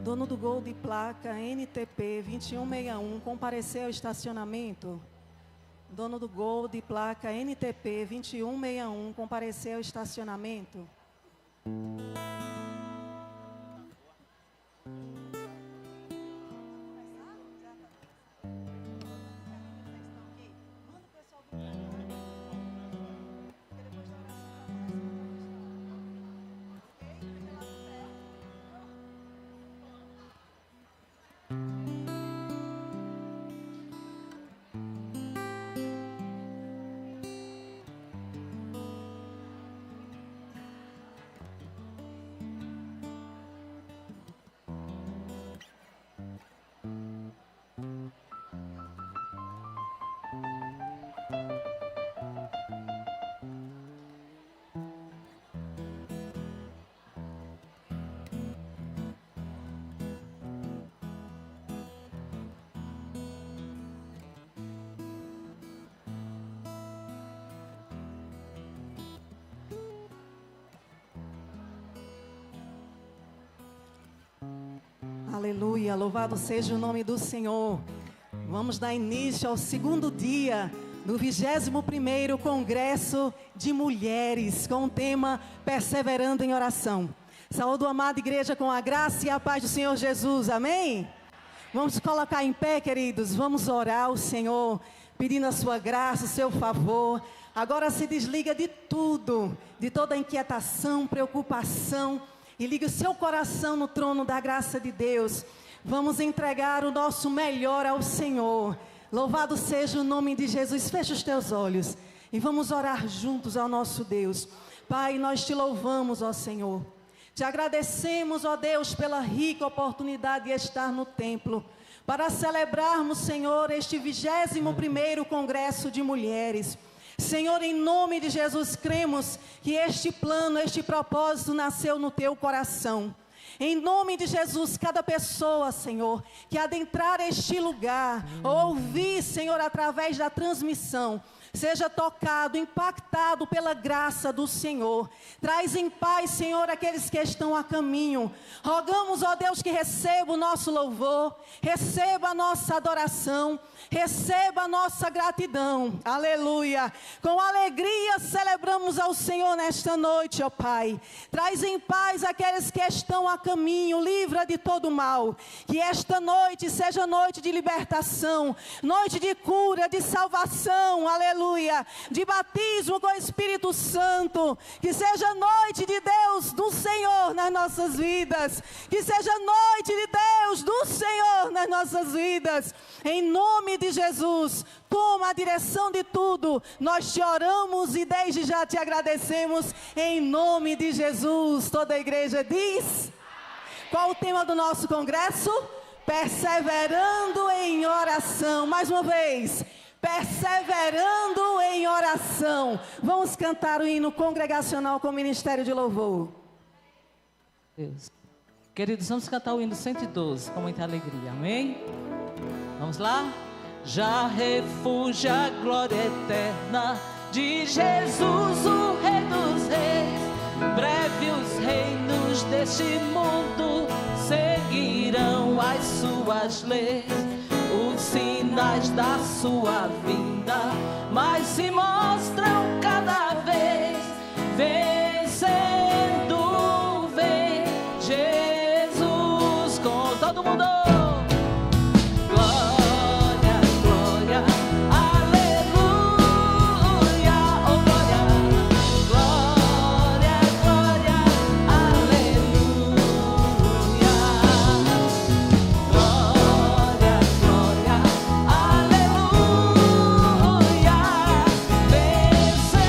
Dono do Gol de placa NTP 2161, compareceu ao estacionamento. Dono do Gol de placa NTP 2161, compareceu ao estacionamento. Aleluia, louvado seja o nome do Senhor. Vamos dar início ao segundo dia do 21º Congresso de Mulheres, com o tema Perseverando em Oração. Saúdo a amada igreja com a graça e a paz do Senhor Jesus, amém? Vamos colocar em pé, queridos, vamos orar ao Senhor, pedindo a sua graça, o seu favor. Agora se desliga de tudo, de toda inquietação, preocupação, e ligue o seu coração no trono da graça de Deus. Vamos entregar o nosso melhor ao Senhor. Louvado seja o nome de Jesus. Fecha os teus olhos e vamos orar juntos ao nosso Deus. Pai, nós te louvamos, ó Senhor. Te agradecemos, ó Deus, pela rica oportunidade de estar no templo, para celebrarmos, Senhor, este 21º Congresso de Mulheres. Senhor, em nome de Jesus, cremos que este plano, este propósito nasceu no teu coração. Em nome de Jesus, cada pessoa, Senhor, que adentrar este lugar, ou ouvir, Senhor, através da transmissão, seja tocado, impactado pela graça do Senhor. Traz em paz, Senhor, aqueles que estão a caminho. Rogamos, ó Deus, que receba o nosso louvor, receba a nossa adoração, receba a nossa gratidão. Aleluia. Com alegria celebramos ao Senhor nesta noite, ó Pai. Traz em paz aqueles que estão a caminho, livra de todo mal. Que esta noite seja noite de libertação, noite de cura, de salvação. Aleluia. De batismo com o Espírito Santo. Que seja noite de Deus, do Senhor nas nossas vidas. Que seja noite de Deus, do Senhor nas nossas vidas. Em nome de Jesus, toma a direção de tudo. Nós te oramos e desde já te agradecemos. Em nome de Jesus. Toda a igreja diz: qual o tema do nosso congresso? Perseverando em oração. Mais uma vez. Perseverando em oração. Vamos cantar o hino congregacional com o Ministério de Louvor. Deus. Queridos, vamos cantar o hino 112 com muita alegria, amém? Vamos lá? Já refúgio a glória eterna de Jesus, o Rei dos Reis. Breve os reinos deste mundo seguirão as suas leis. Os sinais da sua vinda mais se mostram cada vez. Vencendo vem Jesus com todo mundo. Glória, glória, aleluia, oh glória, glória, glória, aleluia. Glória, glória, aleluia. Vencendo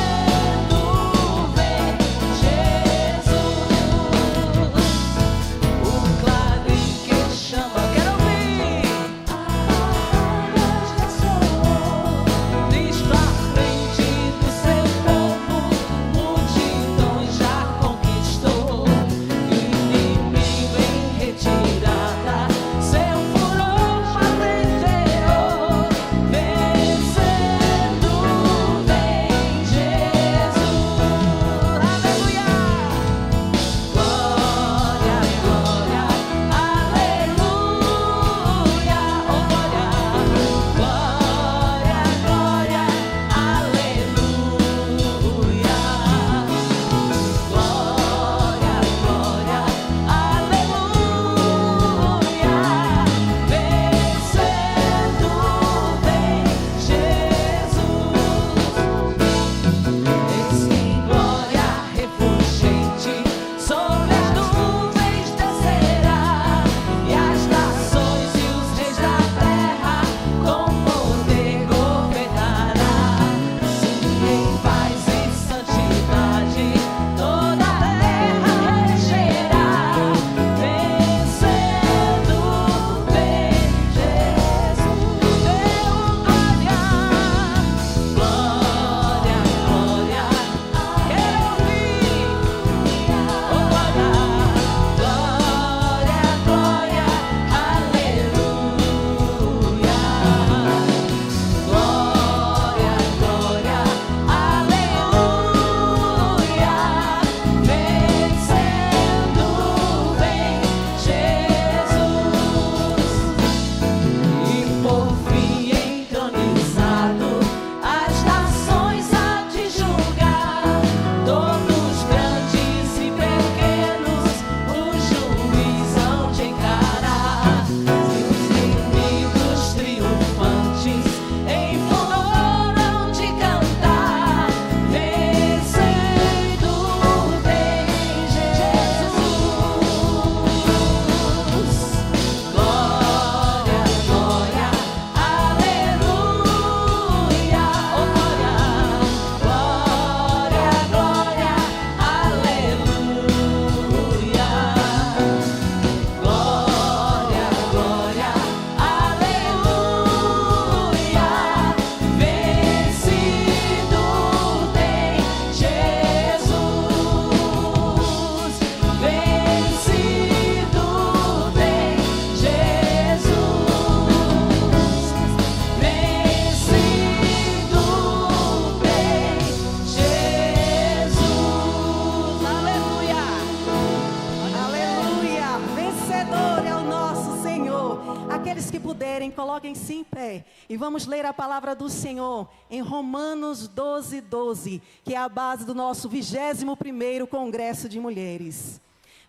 puderem, coloquem-se em pé e vamos ler a palavra do Senhor em Romanos 12, 12, que é a base do nosso 21º Congresso de Mulheres.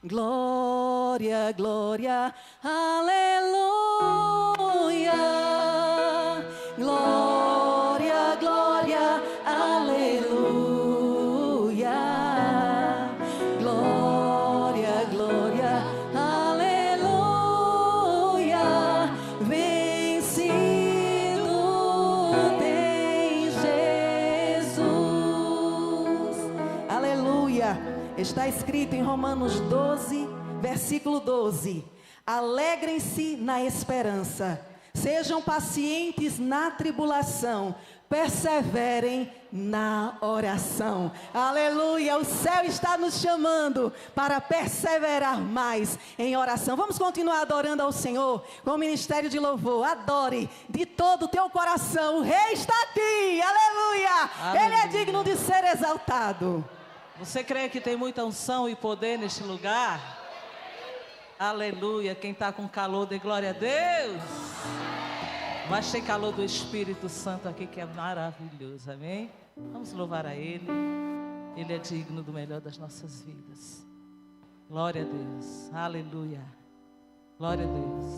Glória, glória, aleluia. Glória, glória, aleluia. Glória, glória, aleluia. Vencido tem Jesus. Aleluia. Está escrito em Romanos 12, versículo 12. Alegrem-se na esperança, sejam pacientes na tribulação, perseverem na oração. Aleluia, o céu está nos chamando para perseverar mais em oração. Vamos continuar adorando ao Senhor com o ministério de louvor. Adore de todo o teu coração, o Rei está aqui. Aleluia, Aleluia. Ele é digno de ser exaltado. Você crê que tem muita unção e poder neste lugar? Aleluia. Quem está com calor, dê glória a Deus. Mas tem calor do Espírito Santo aqui, que é maravilhoso, amém? Vamos louvar a Ele. Ele é digno do melhor das nossas vidas. Glória a Deus, aleluia. Glória a Deus.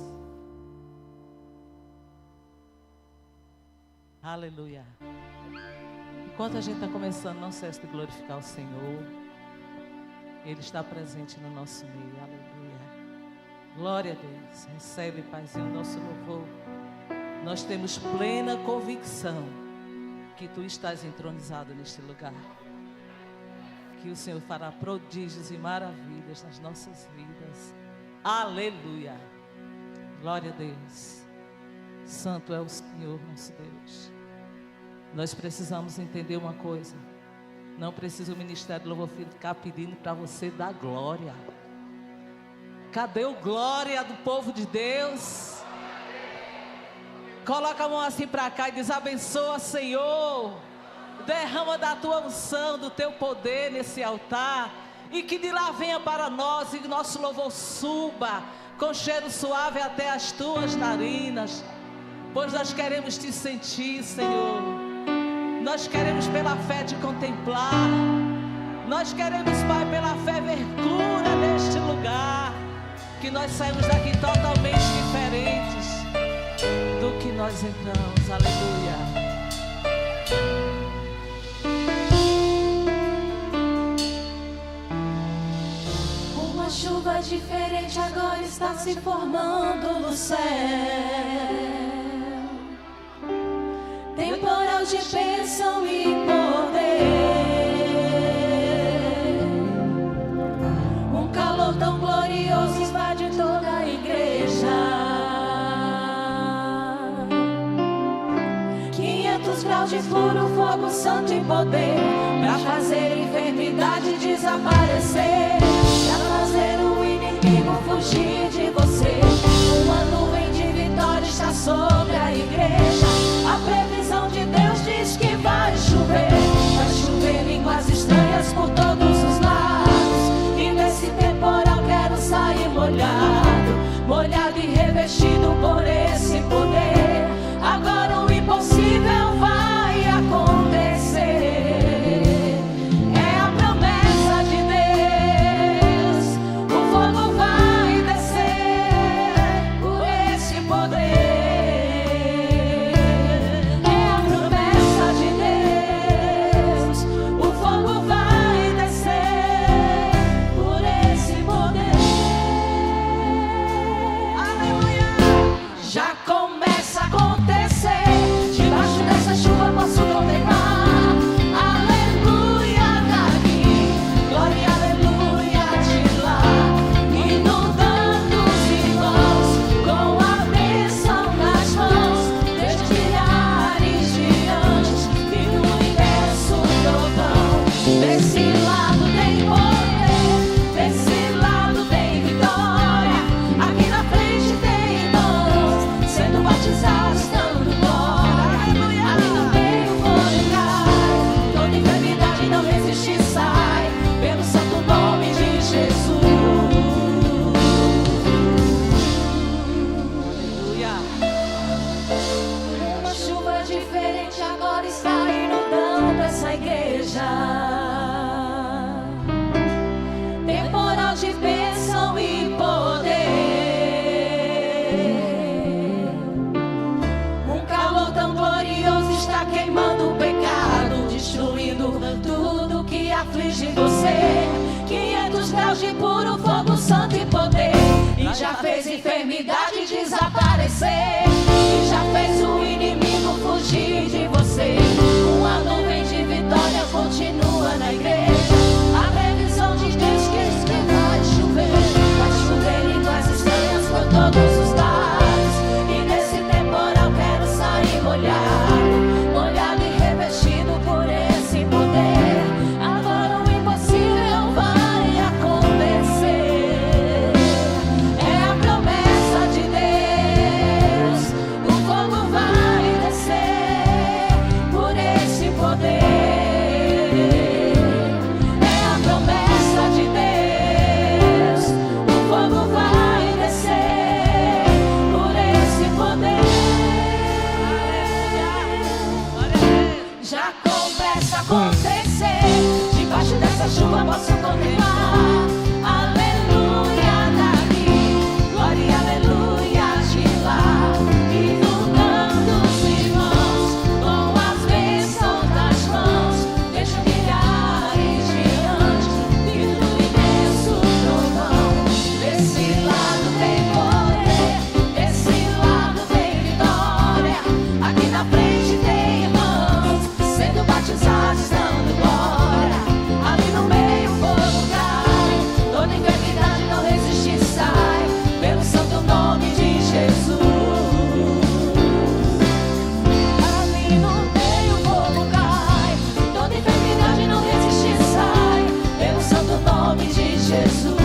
Aleluia. Enquanto a gente está começando, não cesse de glorificar o Senhor. Ele está presente no nosso meio, aleluia. Glória a Deus. Recebe, Paizinho, o nosso louvor. Nós temos plena convicção que Tu estás entronizado neste lugar. Que o Senhor fará prodígios e maravilhas nas nossas vidas. Aleluia. Glória a Deus. Santo é o Senhor, nosso Deus. Nós precisamos entender uma coisa. Não precisa o Ministério do Louvor ficar pedindo para você dar glória. Cadê o glória do povo de Deus? Coloca a mão assim para cá e diz: abençoa, Senhor. Derrama da tua unção, do teu poder nesse altar. E que de lá venha para nós e nosso louvor suba com cheiro suave até as tuas narinas. Pois nós queremos te sentir, Senhor. Nós queremos pela fé te contemplar. Nós queremos, Pai, pela fé ver cura neste lugar. Que nós saímos daqui totalmente diferentes do que nós entramos. Aleluia. Uma chuva diferente agora está se formando no céu. Temporal de bênção e poder. Um calor tão glorioso invade toda a igreja. 500 graus de puro fogo santo e poder, pra fazer enfermidade desaparecer, pra fazer o inimigo fugir de você. Uma nuvem de vitória está sobre a igreja. A previsão de Deus diz que vai chover línguas estranhas por todos os lados. E nesse temporal quero sair molhado e revestido por esse poder. Agora o impossível vai acontecer. É a promessa de Deus. O fogo vai descer por esse nuvens de você, 500 graus de puro fogo, santo e poder. E já fez enfermidade desaparecer, e já fez o inimigo fugir de você. Uma nuvem de vitória continua na igreja. A previsão de Deus diz que vai chover línguas estranhas por todos os lados. E nesse temporal quero sair molhado e revestido por esse poder. Agora o impossível vai acontecer. É a promessa de Deus, o fogo vai descer por esse poder. É a promessa de Deus, o fogo vai descer por esse poder. Já começa a acontecer, debaixo dessa chuva posso contemplar. Aleluia daqui, glória e aleluia de lá. Inundando os irmãos com as bênçãos das mãos. Deixo milhares diante, vindo imenso trovão. Desse lado tem poder, desse lado tem vitória. Aqui na frente tem irmãos sendo batizados, dando glória. Ali no meio o fogo cai, toda enfermidade não resiste e sai, pelo santo nome de Jesus. Ali no meio o fogo cai, toda enfermidade não resiste e sai, pelo santo nome de Jesus.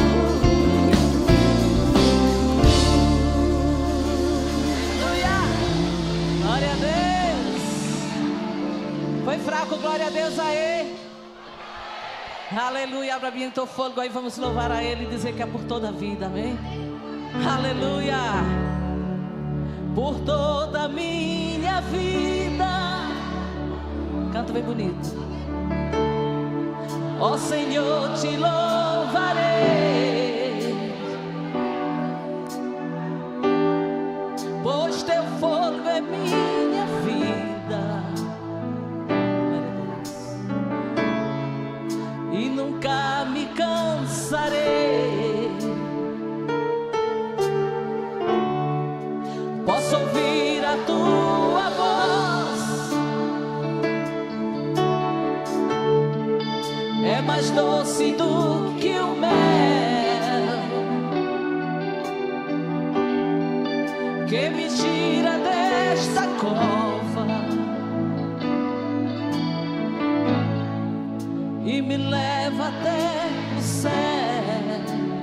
Aleluia. Glória a Deus. Foi fraco, glória a Deus aí. Aleluia. Abra bem o teu fôlego aí, vamos louvar a Ele e dizer que é por toda a vida, amém? Aleluia. Por toda a minha vida. Canta bem bonito. Ó Senhor, te louvarei, pois teu fogo é minha vida. E nunca me cansarei. Posso ouvir a tua voz, é mais doce do que o mel, que me tira desta cova e me leva até o céu. Aleluia.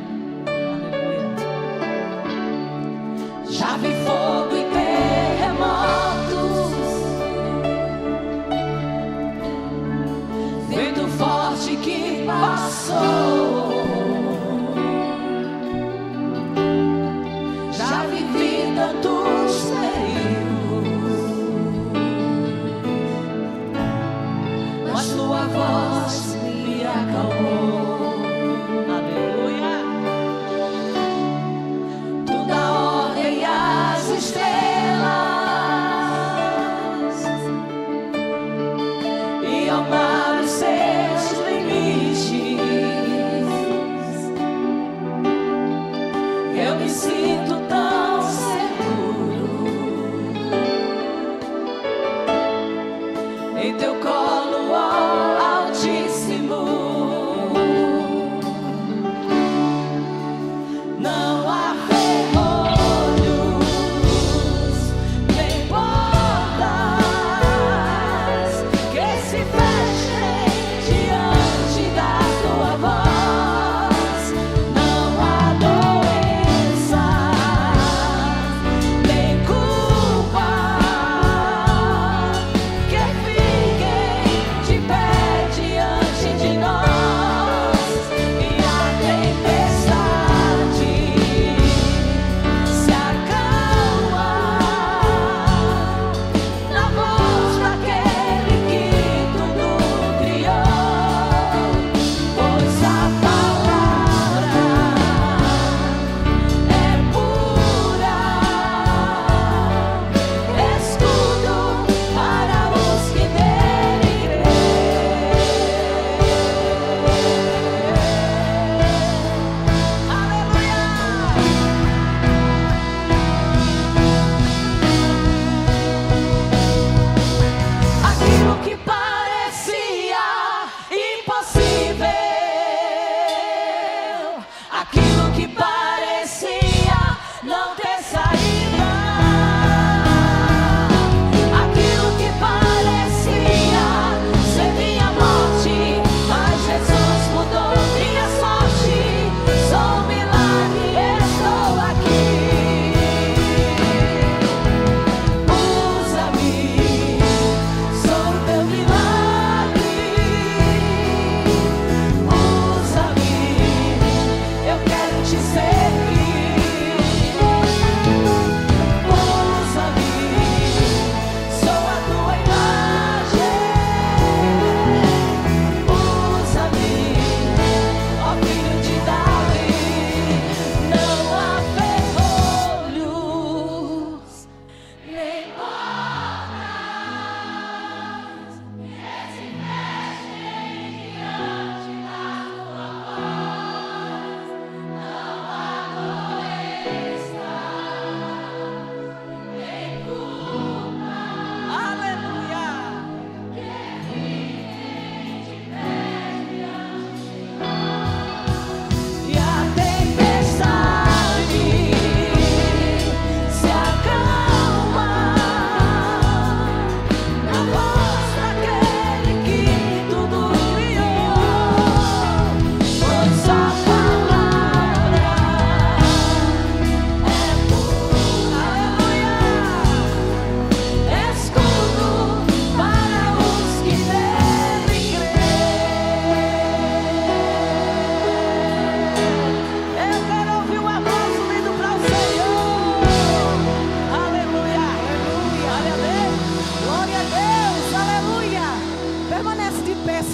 Já vi fogo e terremotos, vento forte que passou. Já vivi tantos perigos, mas tua voz me acalmou.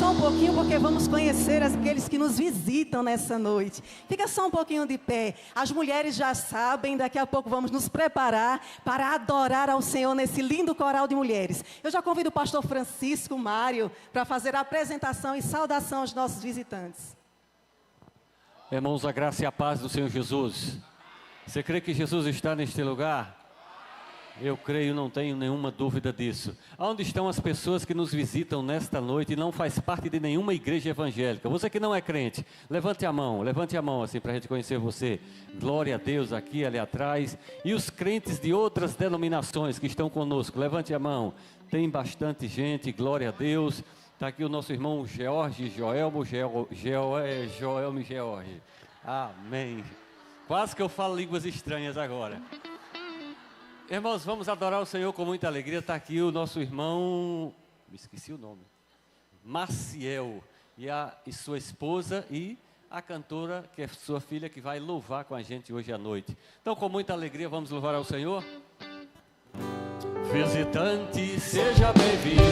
só um pouquinho, porque vamos conhecer aqueles que nos visitam nessa noite. Fica só um pouquinho de pé. As mulheres já sabem, daqui a pouco vamos nos preparar para adorar ao Senhor nesse lindo coral de mulheres. Eu já convido o pastor Francisco Mário para fazer a apresentação e saudação aos nossos visitantes. Irmãos, a graça e a paz do Senhor Jesus. Você crê que Jesus está neste lugar? Eu creio, não tenho nenhuma dúvida disso. Onde estão as pessoas que nos visitam nesta noite e não faz parte de nenhuma igreja evangélica? Você que não é crente, levante a mão assim para a gente conhecer você. Glória a Deus aqui, ali atrás. E os crentes de outras denominações que estão conosco, levante a mão. Tem bastante gente, glória a Deus. Está aqui o nosso irmão George, Joelmo George. Amém. Quase que eu falo línguas estranhas agora. Irmãos, vamos adorar o Senhor com muita alegria. Está aqui o nosso irmão, me esqueci o nome, Maciel, e sua esposa e a cantora, que é sua filha, que vai louvar com a gente hoje à noite. Então, com muita alegria, vamos louvar ao Senhor. Visitante, seja bem-vindo,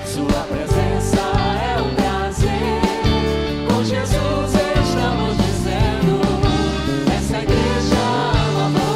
sua presença é um prazer. Com Jesus estamos dizendo, essa igreja ama você.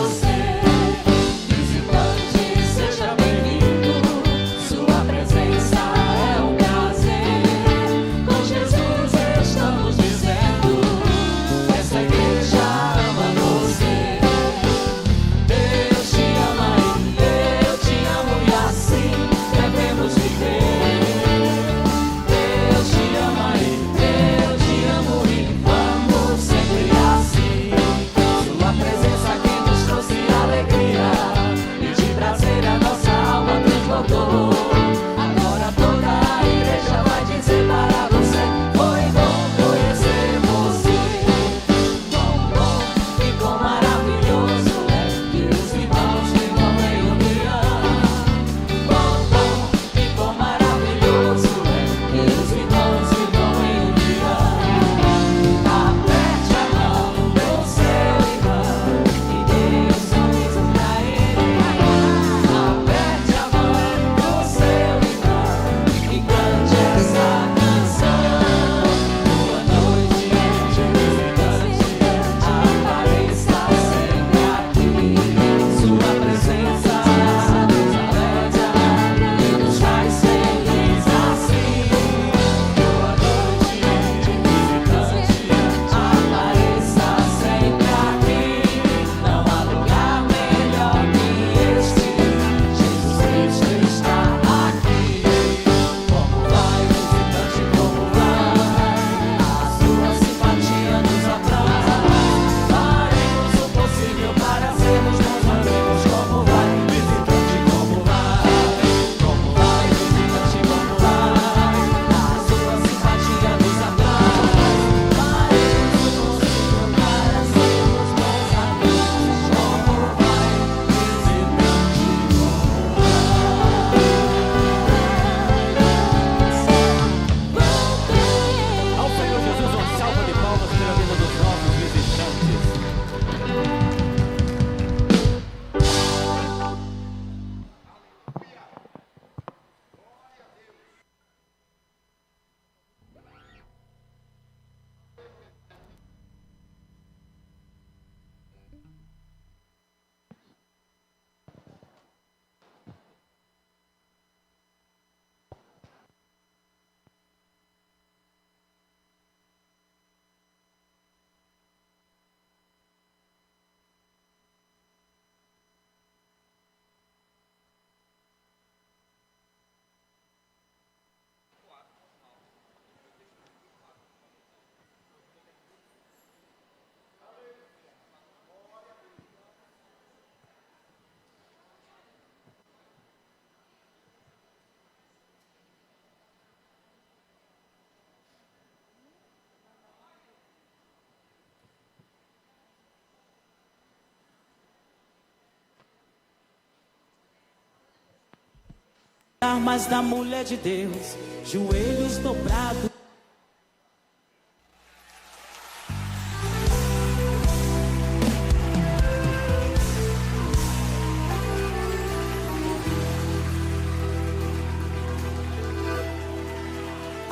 Armas da mulher de Deus, joelhos dobrados.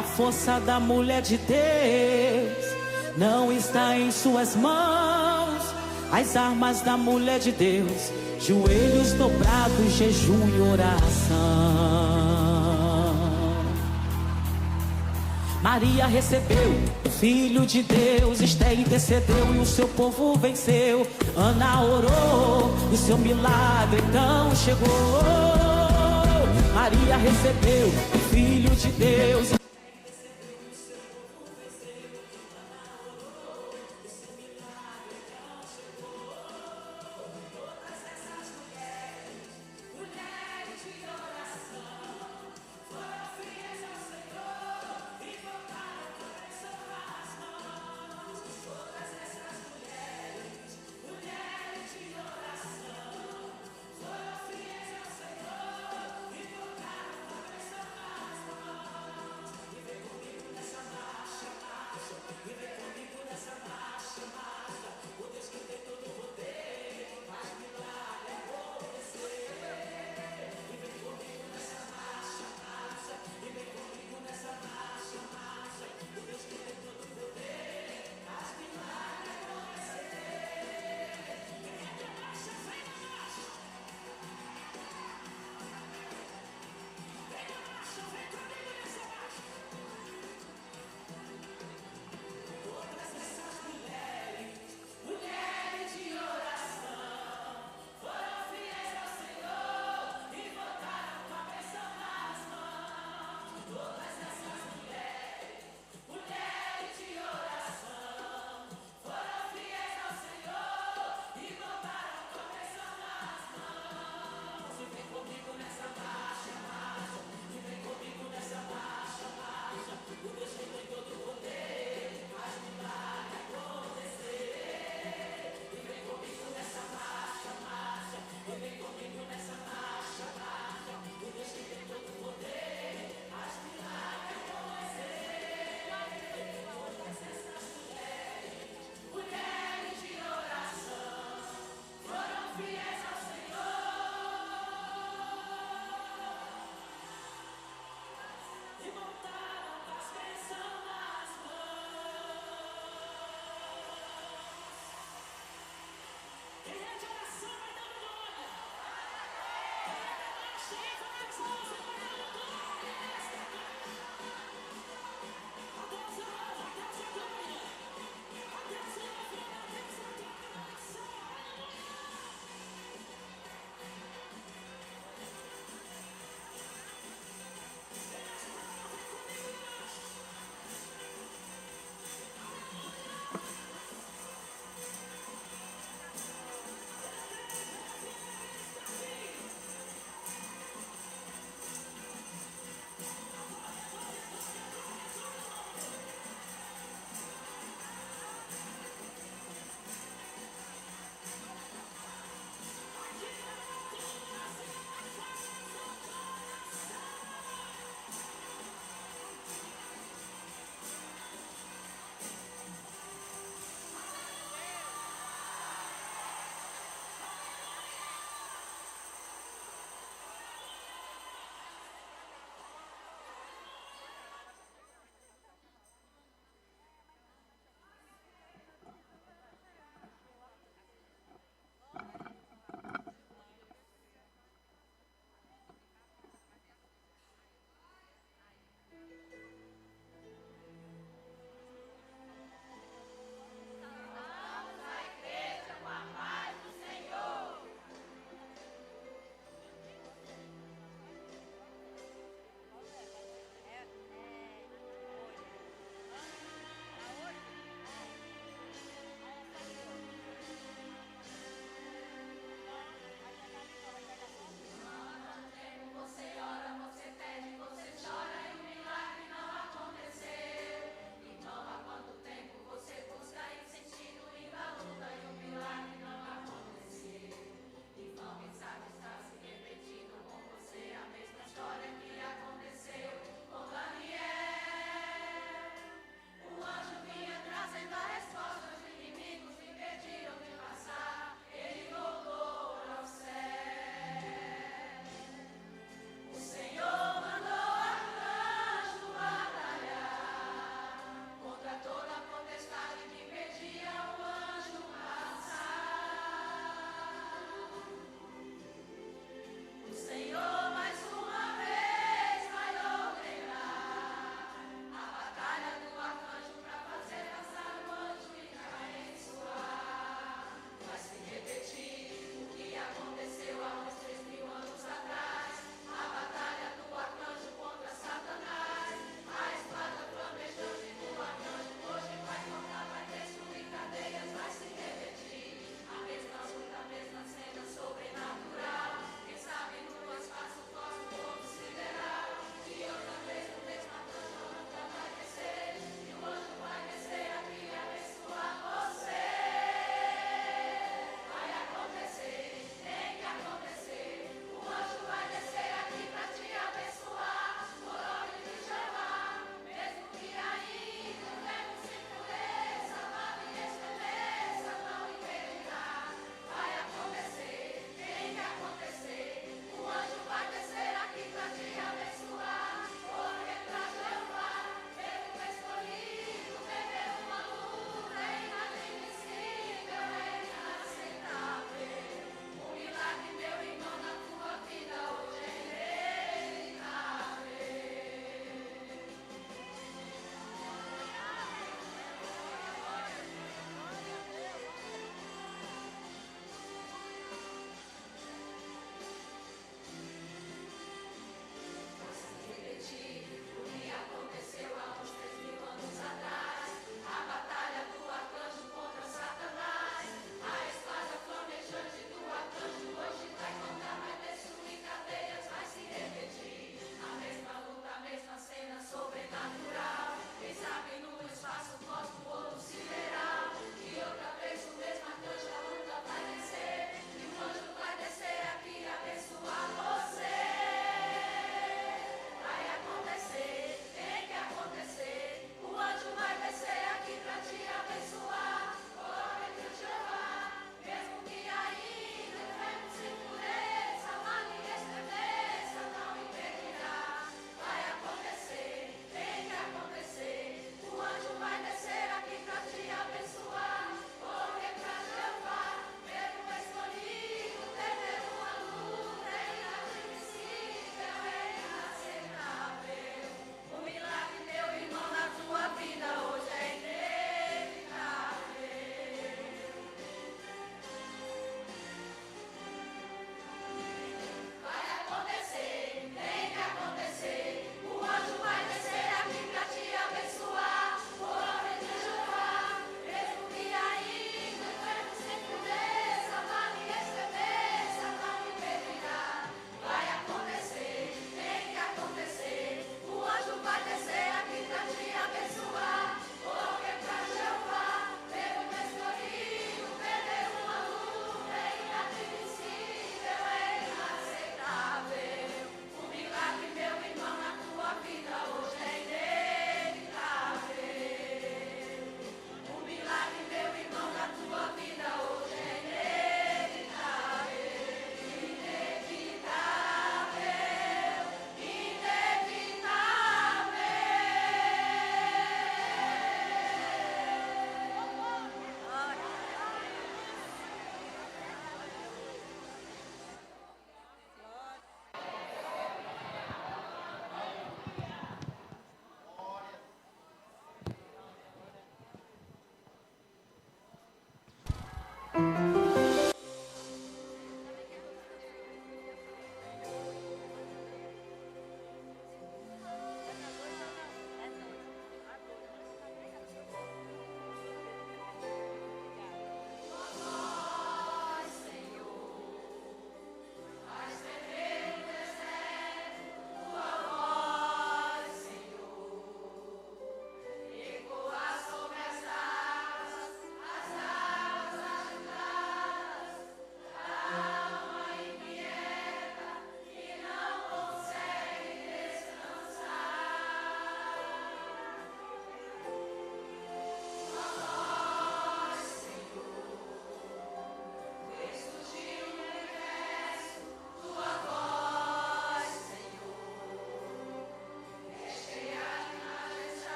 A força da mulher de Deus não está em suas mãos. As armas da mulher de Deus, joelhos dobrados, jejum e oração. Maria recebeu o Filho de Deus, Esté intercedeu e o seu povo venceu. Ana orou e seu milagre então chegou. Maria recebeu o Filho de Deus.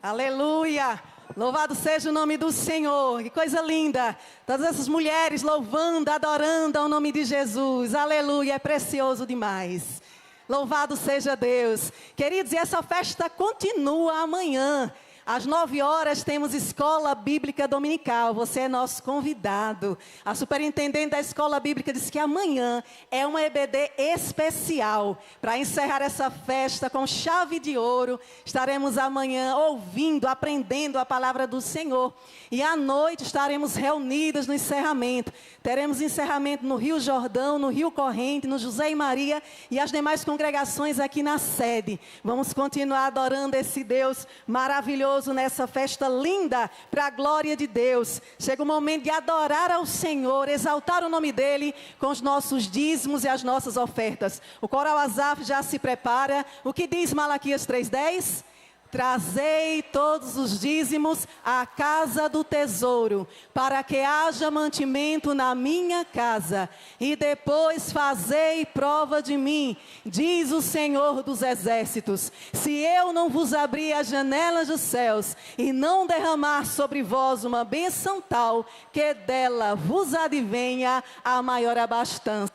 Aleluia! Louvado seja o nome do Senhor. Que coisa linda. Todas essas mulheres louvando, adorando ao nome de Jesus. Aleluia, é precioso demais. Louvado seja Deus. Queridos, e essa festa continua amanhã. Às 9h temos Escola Bíblica Dominical, você é nosso convidado. A superintendente da Escola Bíblica disse que amanhã é uma EBD especial. Para encerrar essa festa com chave de ouro, estaremos amanhã ouvindo, aprendendo a palavra do Senhor. E à noite estaremos reunidas no encerramento. Teremos encerramento no Rio Jordão, no Rio Corrente, no José e Maria e as demais congregações aqui na sede. Vamos continuar adorando esse Deus maravilhoso nessa festa linda, para a glória de Deus. Chega o momento de adorar ao Senhor, exaltar o nome dEle com os nossos dízimos e as nossas ofertas. O Coral Asaf já se prepara. O que diz Malaquias 3:10? Trazei todos os dízimos à casa do tesouro, para que haja mantimento na minha casa, e depois fazei prova de mim, diz o Senhor dos Exércitos. Se eu não vos abrir as janelas dos céus, e não derramar sobre vós uma bênção tal, que dela vos advenha a maior abastança.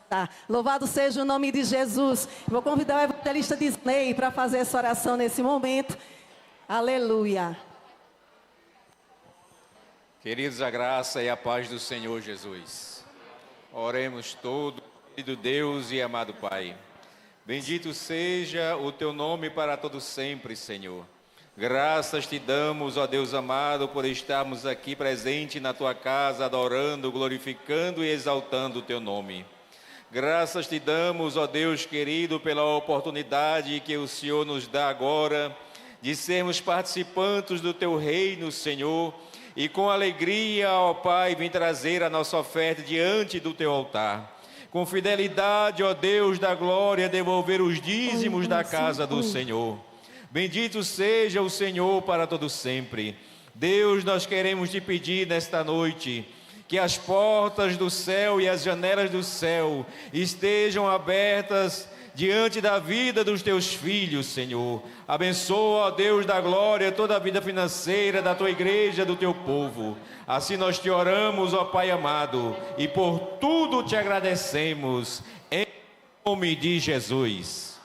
Louvado seja o nome de Jesus. Vou convidar o evangelista Disney para fazer essa oração nesse momento. Aleluia. Queridos, a graça e a paz do Senhor Jesus. Oremos todos, querido Deus e amado Pai. Bendito seja o teu nome para todo sempre, Senhor. Graças te damos, ó Deus amado, por estarmos aqui presente na tua casa, adorando, glorificando e exaltando o teu nome. Graças te damos, ó Deus querido, pela oportunidade que o Senhor nos dá agora de sermos participantes do teu reino, Senhor, e com alegria, ó Pai, vem trazer a nossa oferta diante do teu altar. Com fidelidade, ó Deus da glória, devolver os dízimos da casa do Senhor. Bendito seja o Senhor para todo sempre. Deus, nós queremos te pedir nesta noite que as portas do céu e as janelas do céu estejam abertas diante da vida dos teus filhos, Senhor. Abençoa, ó Deus da glória, toda a vida financeira da tua igreja, do teu povo. Assim nós te oramos, ó Pai amado, e por tudo te agradecemos, em nome de Jesus.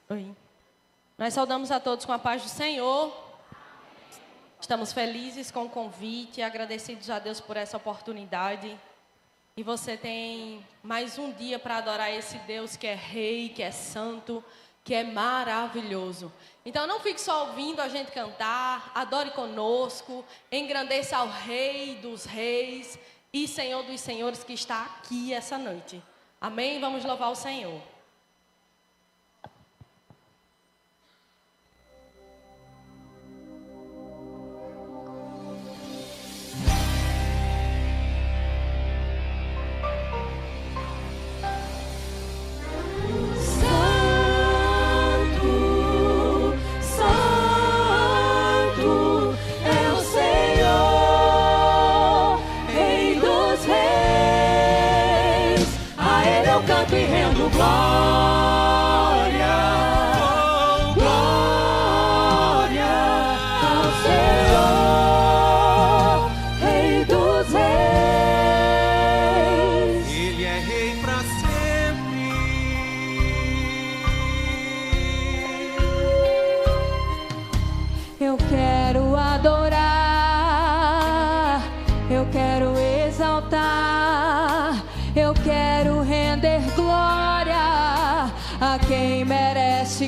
Oi. Nós saudamos a todos com a paz do Senhor. Estamos felizes com o convite, agradecidos a Deus por essa oportunidade. E você tem mais um dia para adorar esse Deus que é rei, que é santo, que é maravilhoso. Então não fique só ouvindo a gente cantar, adore conosco, engrandeça ao Rei dos Reis e Senhor dos Senhores que está aqui essa noite. Amém? Vamos louvar o Senhor.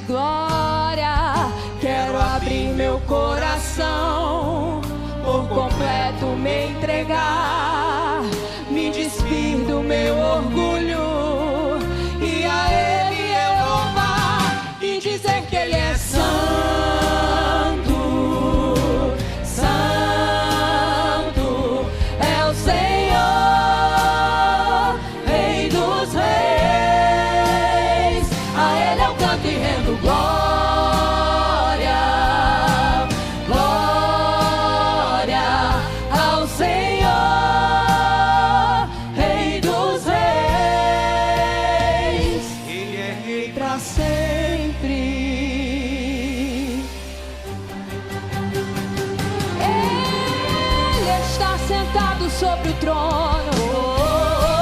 Glória, quero abrir meu coração, por completo me entregar, me despir do meu orgulho e a Ele eu louvar e dizer que Ele é santo, santo é o Senhor, Rei dos Reis. A Ele eu canto e rendo glória. assentado sobre o trono.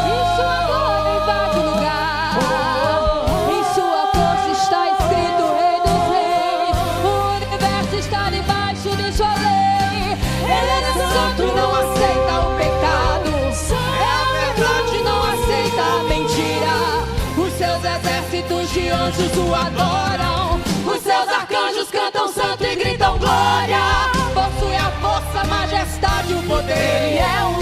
Em sua glória invade o lugar. Em sua força está escrito Rei dos Reis. O universo está debaixo de sua lei. Ele é santo, não aceita o pecado. É a verdade, não aceita a mentira. Os seus exércitos de anjos o adoram. Os seus arcanjos cantam santo e gritam glória. Possui a força, a majestade, o poder. Ele é o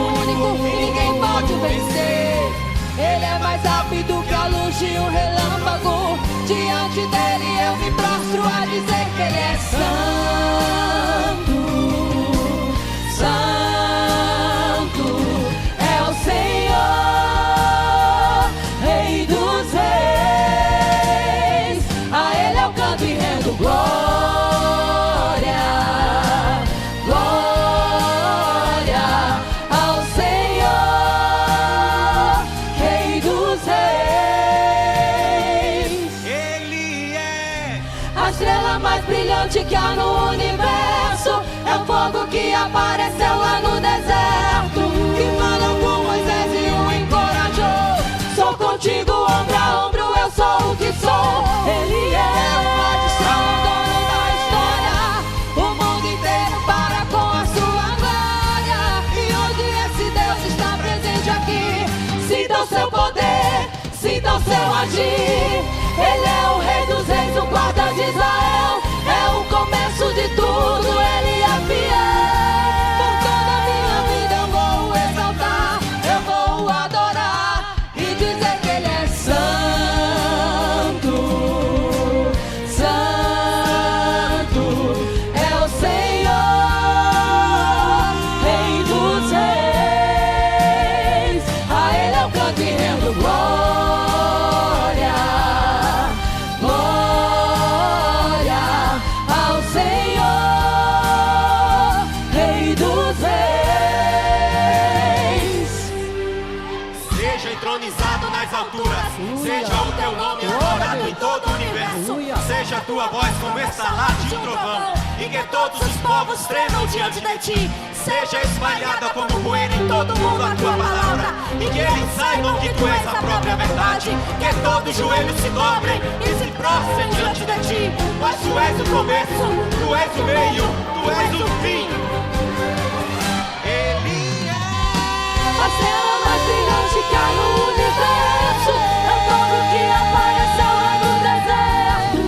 único e ninguém pode vencer. Ele é mais rápido que a luz de um relâmpago. Diante dele eu me prostro a dizer que ele é santo. Santo é o Senhor, Rei dos Reis. A ele eu canto e rendo glória. Que há no universo, é o fogo que apareceu lá no deserto, que falou com Moisés e o encorajou. Sou contigo, ombro a ombro, eu sou o que sou. Ele é o dono da história. O mundo inteiro para com a sua glória. E onde esse Deus está presente aqui, sinta o seu poder, sinta o seu agir. Ele é o Rei dos Reis, o guarda de Israel. É o começo de tudo, ele é fiel. Por toda a minha vida eu vou exaltar, eu vou adorar e dizer que ele é santo. Santo é o Senhor, Rei dos Reis. A ele eu canto e rendo glória. Seja o teu nome adorado em todo o universo. Seja a tua voz como estalar de um trovão, e que todos os povos tremam diante de ti. Seja espalhada como poeira em todo mundo a tua palavra, e que eles saibam que tu és a própria verdade. Que todos os joelhos se dobrem e se prostrem diante de ti. Mas tu és o começo, tu és o meio, tu és o fim. Ele é a estrela mais brilhante que há no universo. É o fogo que apareceu lá no deserto,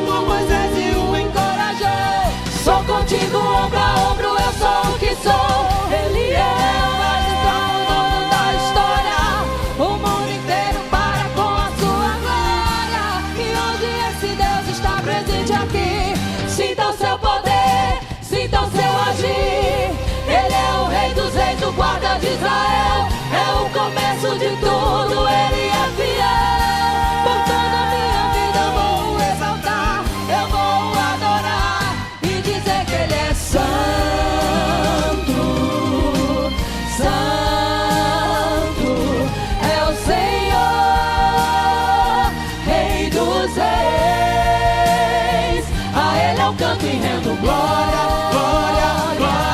com Moisés e o encorajou. Sou contigo, ombro a ombro, eu sou o que sou. Ele é o dono da história. O mundo inteiro para com a sua glória. E onde esse Deus está presente aqui, sinta o seu poder, sinta o seu agir. Ele é o Rei dos Reis, o guarda de Israel. É o começo de tudo, ele é fiel. Por toda a minha vida eu vou exaltar, eu vou adorar e dizer que ele é santo. Santo é o Senhor, Rei dos Reis. A ele eu canto e rendo glória, glória, glória.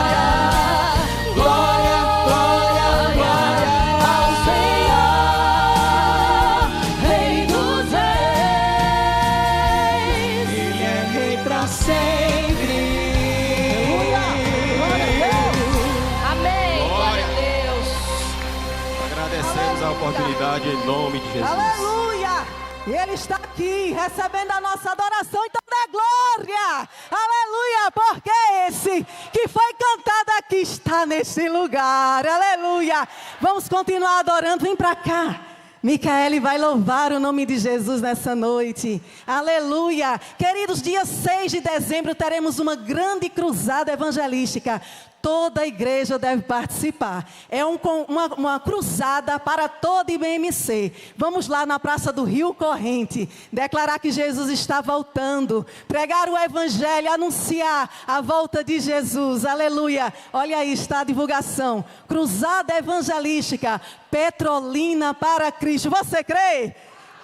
Oportunidade em nome de Jesus. Aleluia! Ele está aqui recebendo a nossa adoração, então dê glória! Aleluia! Porque esse que foi cantado aqui está nesse lugar. Aleluia! Vamos continuar adorando. Vem para cá. Micaele vai louvar o nome de Jesus nessa noite. Aleluia! Queridos, dia 6 de dezembro teremos uma grande cruzada evangelística. Toda a igreja deve participar. É uma cruzada para toda IBMC. Vamos lá na Praça do Rio Corrente, declarar que Jesus está voltando, pregar o evangelho, anunciar a volta de Jesus. Aleluia. Olha aí, está a divulgação. Cruzada evangelística, Petrolina para Cristo. Você crê?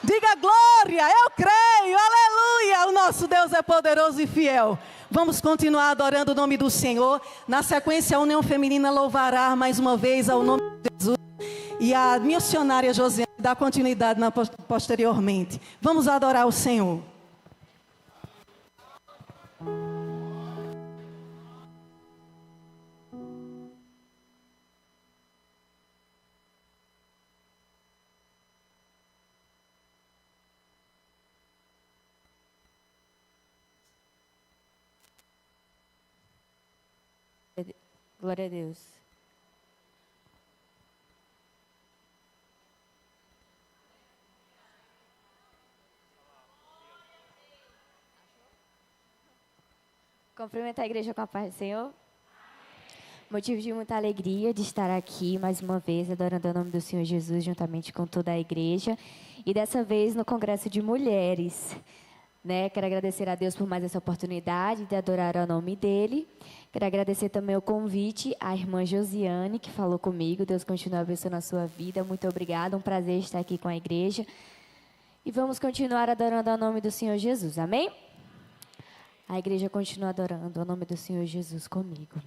Diga glória, eu creio, aleluia. O nosso Deus é poderoso e fiel. Vamos continuar adorando o nome do Senhor. Na sequência, a União Feminina louvará mais uma vez ao nome de Jesus. E a missionária Josiane dá continuidade posteriormente. Vamos adorar o Senhor. Glória a Deus. Cumprimentar a igreja com a paz do Senhor. Motivo de muita alegria de estar aqui mais uma vez, adorando o nome do Senhor Jesus, juntamente com toda a igreja. E dessa vez no Congresso de Mulheres. Quero agradecer a Deus por mais essa oportunidade de adorar o nome dEle. Quero agradecer também o convite à irmã Josiane, que falou comigo. Deus continue abençoando a sua vida. Muito obrigada, um prazer estar aqui com a igreja. E vamos continuar adorando o nome do Senhor Jesus, amém? A igreja continua adorando o nome do Senhor Jesus comigo.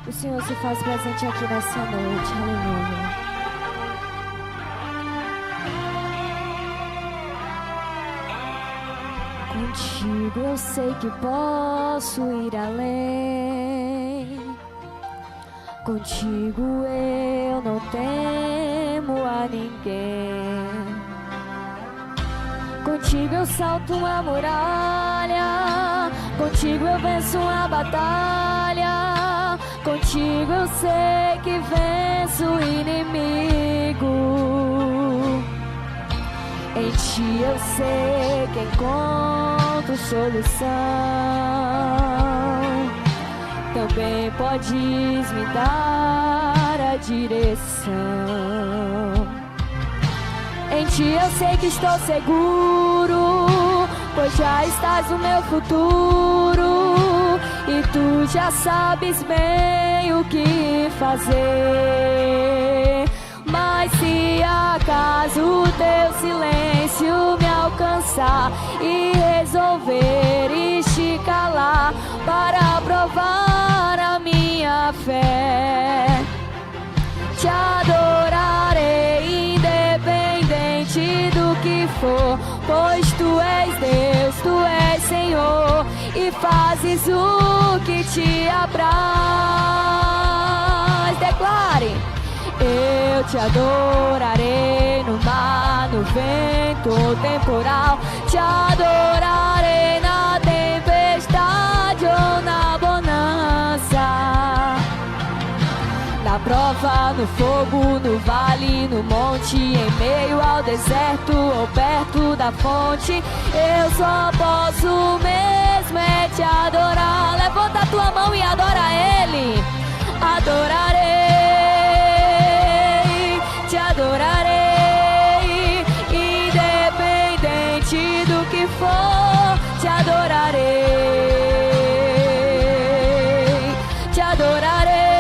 O Senhor se faz presente aqui nessa noite, aleluia. Contigo eu sei que posso ir além. Contigo eu não temo a ninguém. Contigo eu salto uma muralha. Contigo eu venço uma batalha. Contigo eu sei que venço o inimigo. Em ti eu sei que encontro solução. Também podes me dar a direção. Em ti eu sei que estou seguro, pois já estás no meu futuro. E tu já sabes bem o que fazer. Mas se acaso o teu silêncio me alcançar e resolver te calar para provar a minha fé, te adorarei independente do que for, pois tu és Deus, tu és Senhor e fazes o que te apraz. Declare: eu te adorarei no mar, no vento ou temporal. Te adorarei na tempestade ou na bonança. Na prova, no fogo, no vale, no monte, em meio ao deserto ou perto da fonte. Eu só posso mesmo é te adorar. Levanta a tua mão e adora Ele. Adorarei, te adorarei, independente do que for, te adorarei, te adorarei,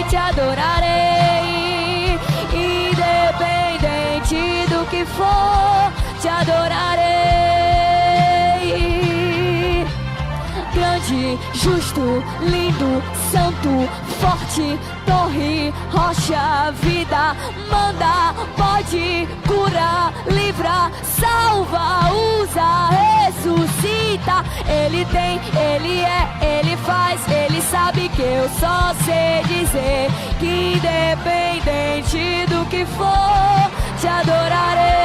te adorarei, independente do que for, te adorarei. Grande, justo, lindo, santo, forte, torre, rocha, vida, manda, pode, cura, livra, salva, usa, ressuscita. Ele tem, Ele é, Ele faz, Ele sabe que eu só sei dizer que independente do que for, te adorarei.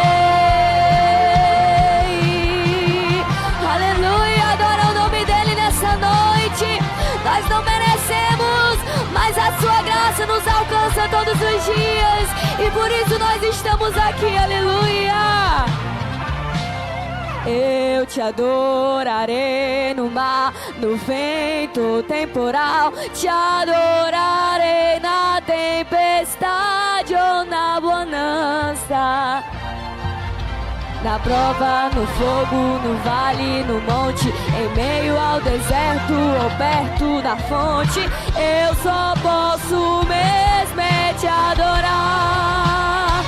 Aleluia, adora o nome dEle nessa noite. Nós não merecemos, mas a sua graça nos alcança todos os dias. E por isso nós estamos aqui, aleluia. Eu te adorarei no mar, no vento temporal. Te adorarei na tempestade tempestade ou na bonança, na prova, no fogo, no vale, no monte, em meio ao deserto ou perto da fonte, eu só posso mesmo é te adorar.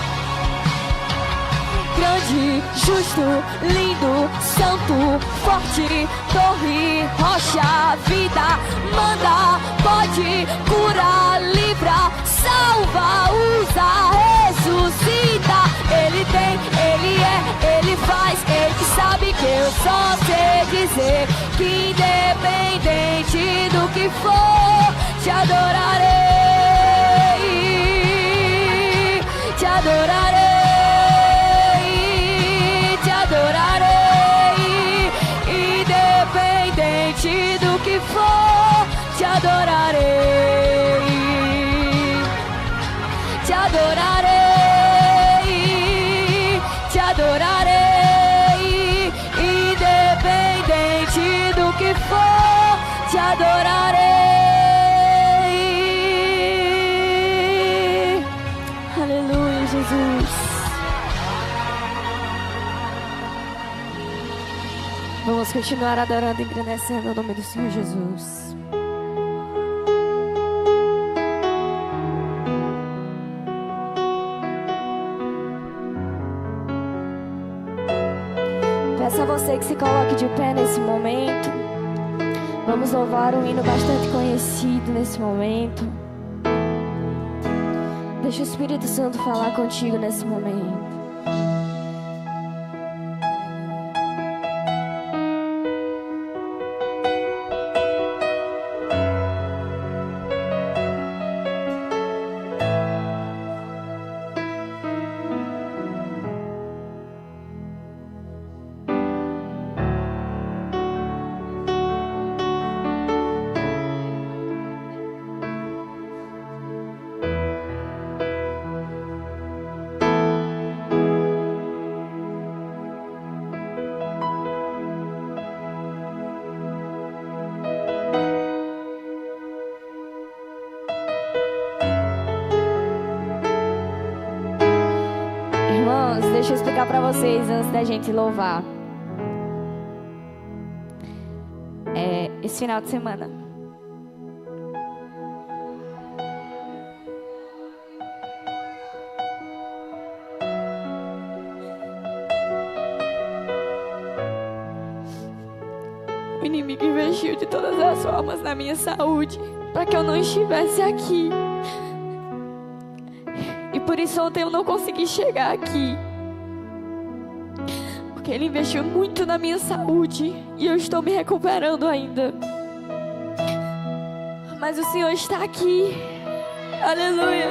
Grande, justo, lindo, santo, forte, torre, rocha, vida, manda, pode, cura, livra, salva, usa, ressuscita. Ele tem, ele é, ele faz, ele sabe que eu só sei dizer que independente do que for, te adorarei, te adorarei. Do que for, te adorarei, te adorarei, te adorarei, independente do que for, te adorarei. Aleluia, Jesus. Vamos continuar adorando e engrandecendo o nome do Senhor Jesus. Peço a você que se coloque de pé nesse momento. Vamos louvar um hino bastante conhecido nesse momento. Deixa o Espírito Santo falar contigo nesse momento. Deixa eu explicar para vocês antes da gente louvar. Esse final de semana o inimigo investiu de todas as formas na minha saúde para que eu não estivesse aqui. E por isso ontem eu não consegui chegar aqui. Porque Ele investiu muito na minha saúde e eu estou me recuperando ainda. Mas o Senhor está aqui. Aleluia.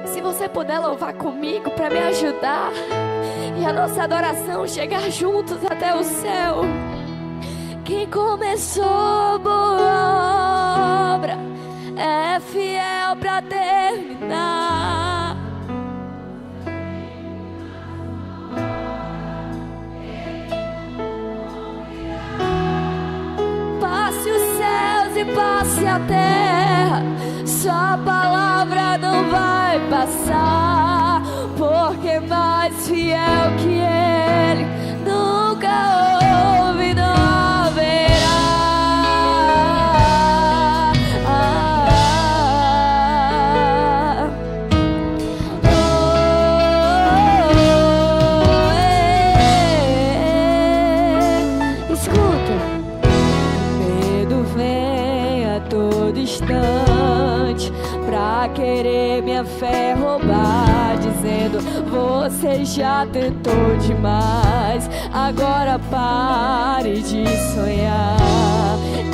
Se você puder louvar comigo para me ajudar e a nossa adoração chegar juntos até o céu. Quem começou boa obra é fiel para terminar. Passe os céus e passe a terra, sua palavra não vai passar, porque mais fiel que Ele nunca houve, não haverá. Escuta, medo vem a todo instante pra querer minha fé roubar, dizendo: você já tentou demais, agora pare de sonhar.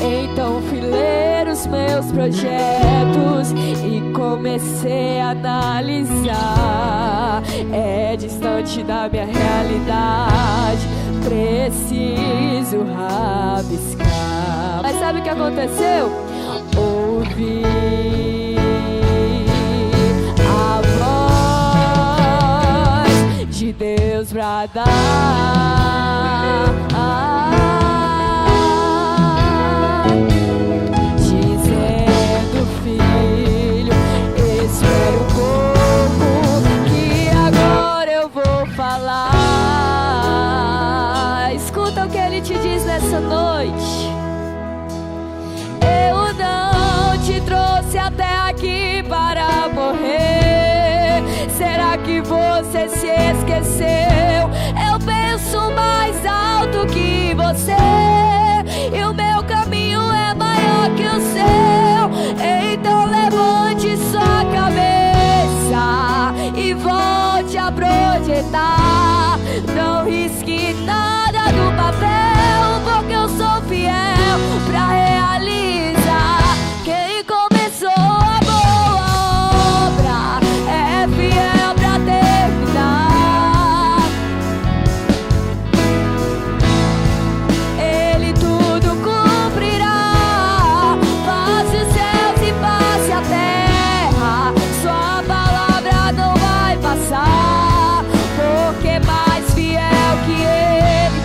Então fui ler os meus projetos e comecei a analisar. É distante da minha realidade, preciso rabiscar. Mas sabe o que aconteceu? Ouvi a voz de Deus bradar, de que você se esqueceu. Eu penso mais alto que você, e o meu caminho é maior que o seu. Então levante sua cabeça e volte a projetar. Não risque nada do papel, porque eu sou fiel pra realizar. Quem começou a boa obra é fiel pra terminar. Ele tudo cumprirá. Passe os céus e passe a terra, sua palavra não vai passar, porque mais fiel que ele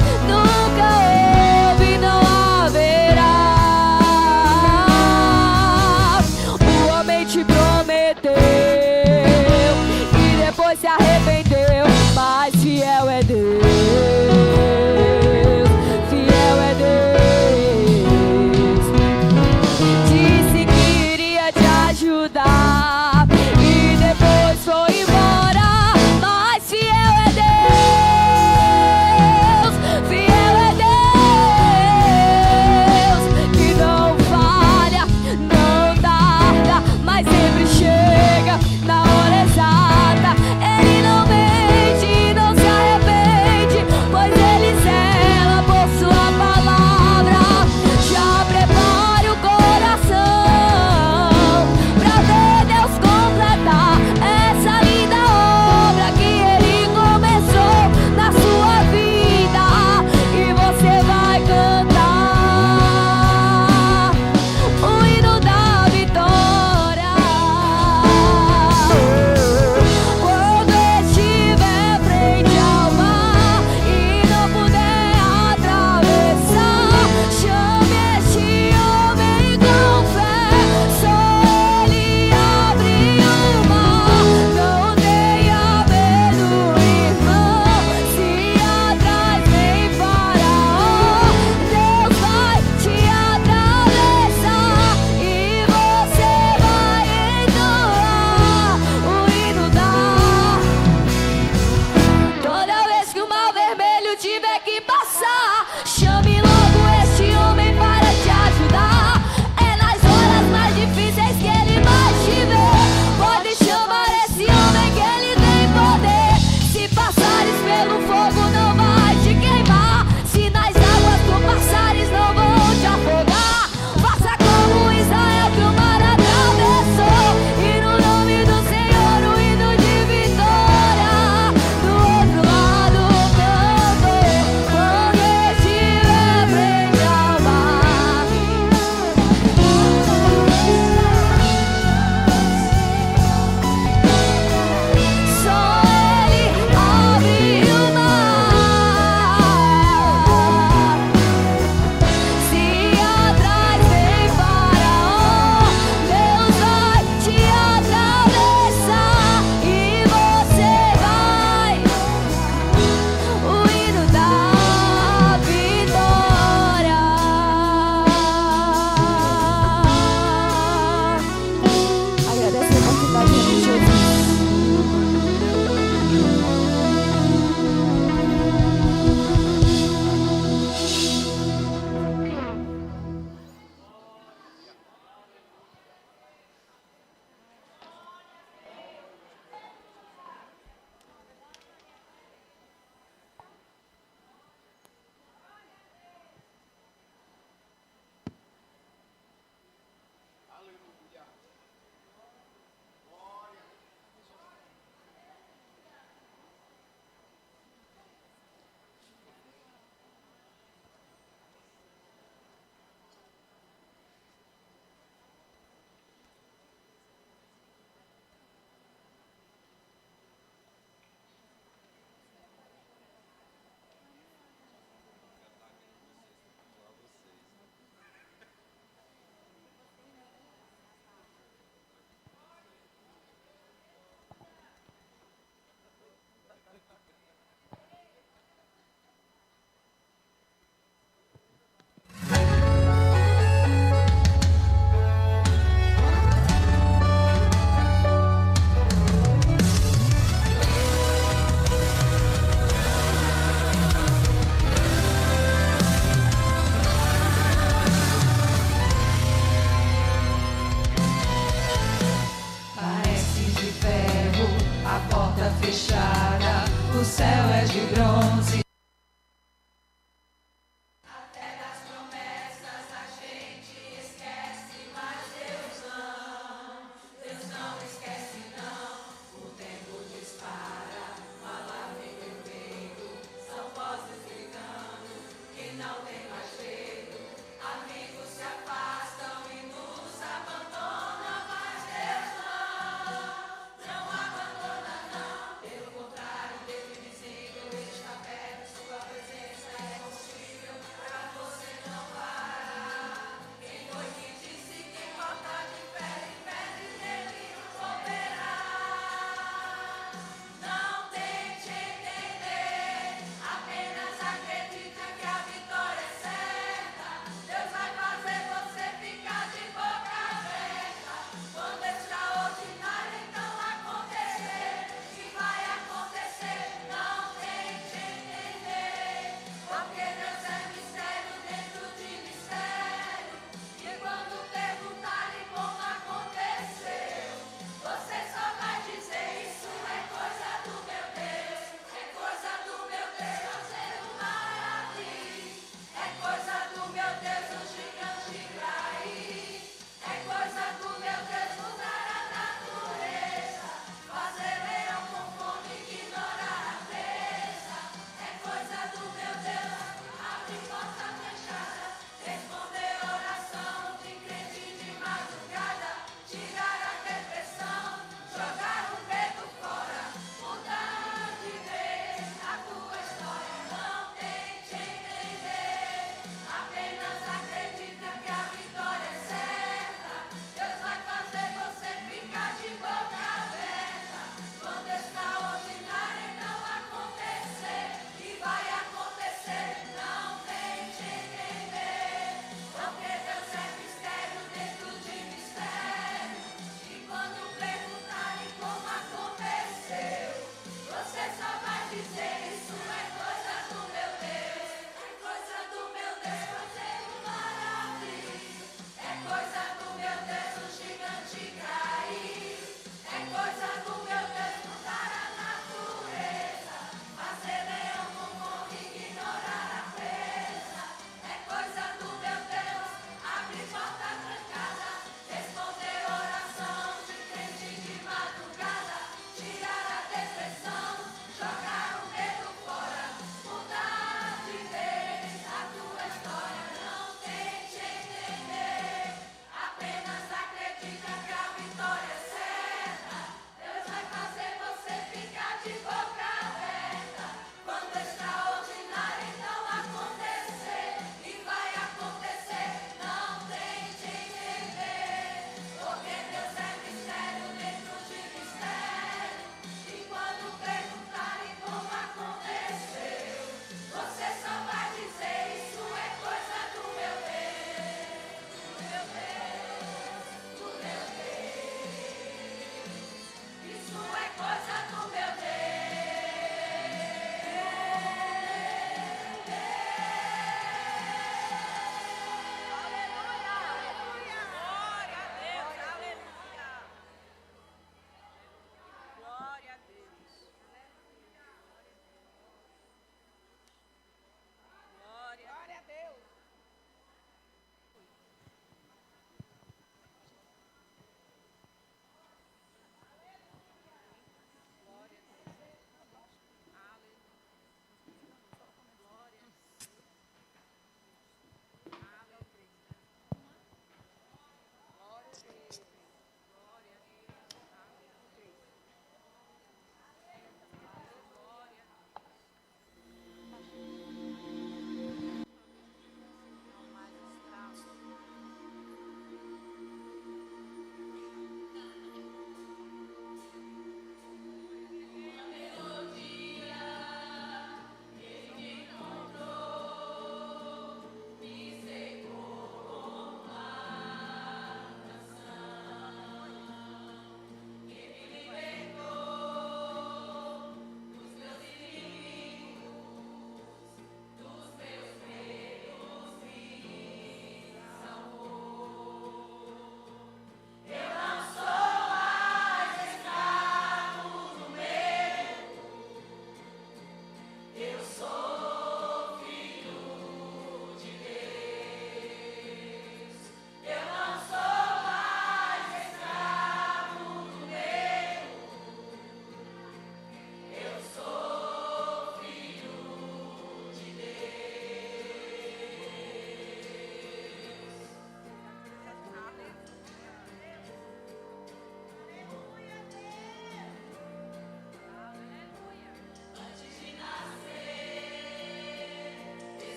o céu é de bronze.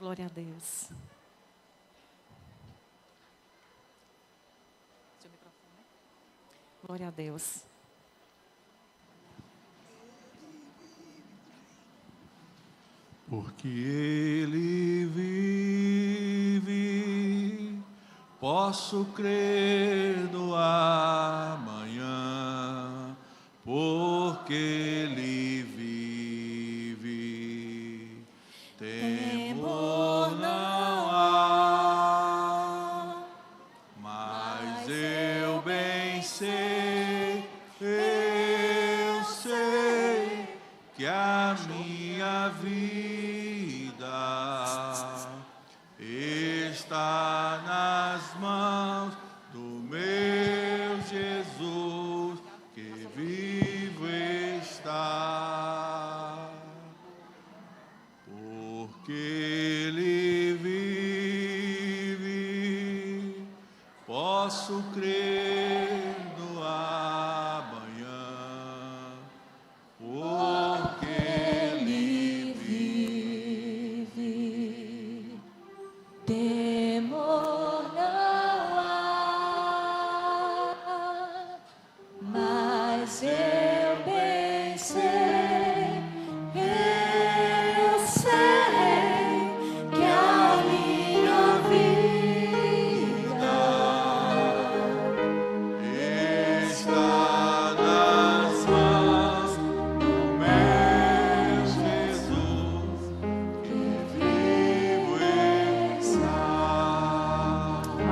Glória a Deus. Glória a Deus. Porque Ele vive, posso crer no amanhã. Porque Ele vive, temor não há. Mas eu bem sei, eu sei que a minha vida está nas mãos do meu Jesus, que vivo está. Porque Ele vive, posso crer no amanhã. Porque Ele vive, temor não há, mas eu bem sei, eu sei que a minha vida está nas mãos do meu Jesus, que vivo está.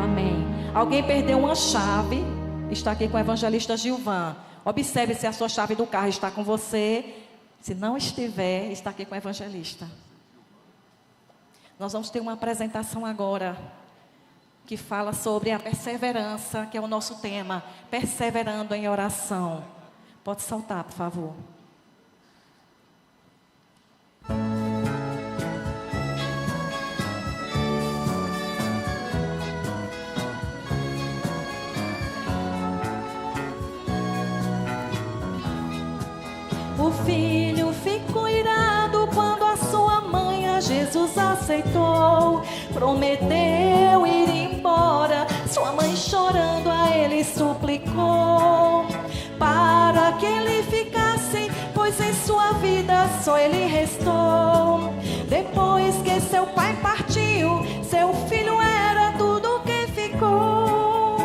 Amém. Alguém perdeu uma chave? Está aqui com o evangelista Gilvan. Observe se a sua chave do carro está com você. Se não estiver, está aqui com o evangelista. Nós vamos ter uma apresentação agora que fala sobre a perseverança, que é o nosso tema, perseverando em oração. Pode soltar, por favor. O filho ficou irado quando a sua mãe a Jesus aceitou. Prometeu ir embora, sua mãe chorando a ele suplicou para que ele ficasse, pois em sua vida só ele restou. Depois que seu pai partiu, seu filho era tudo que ficou.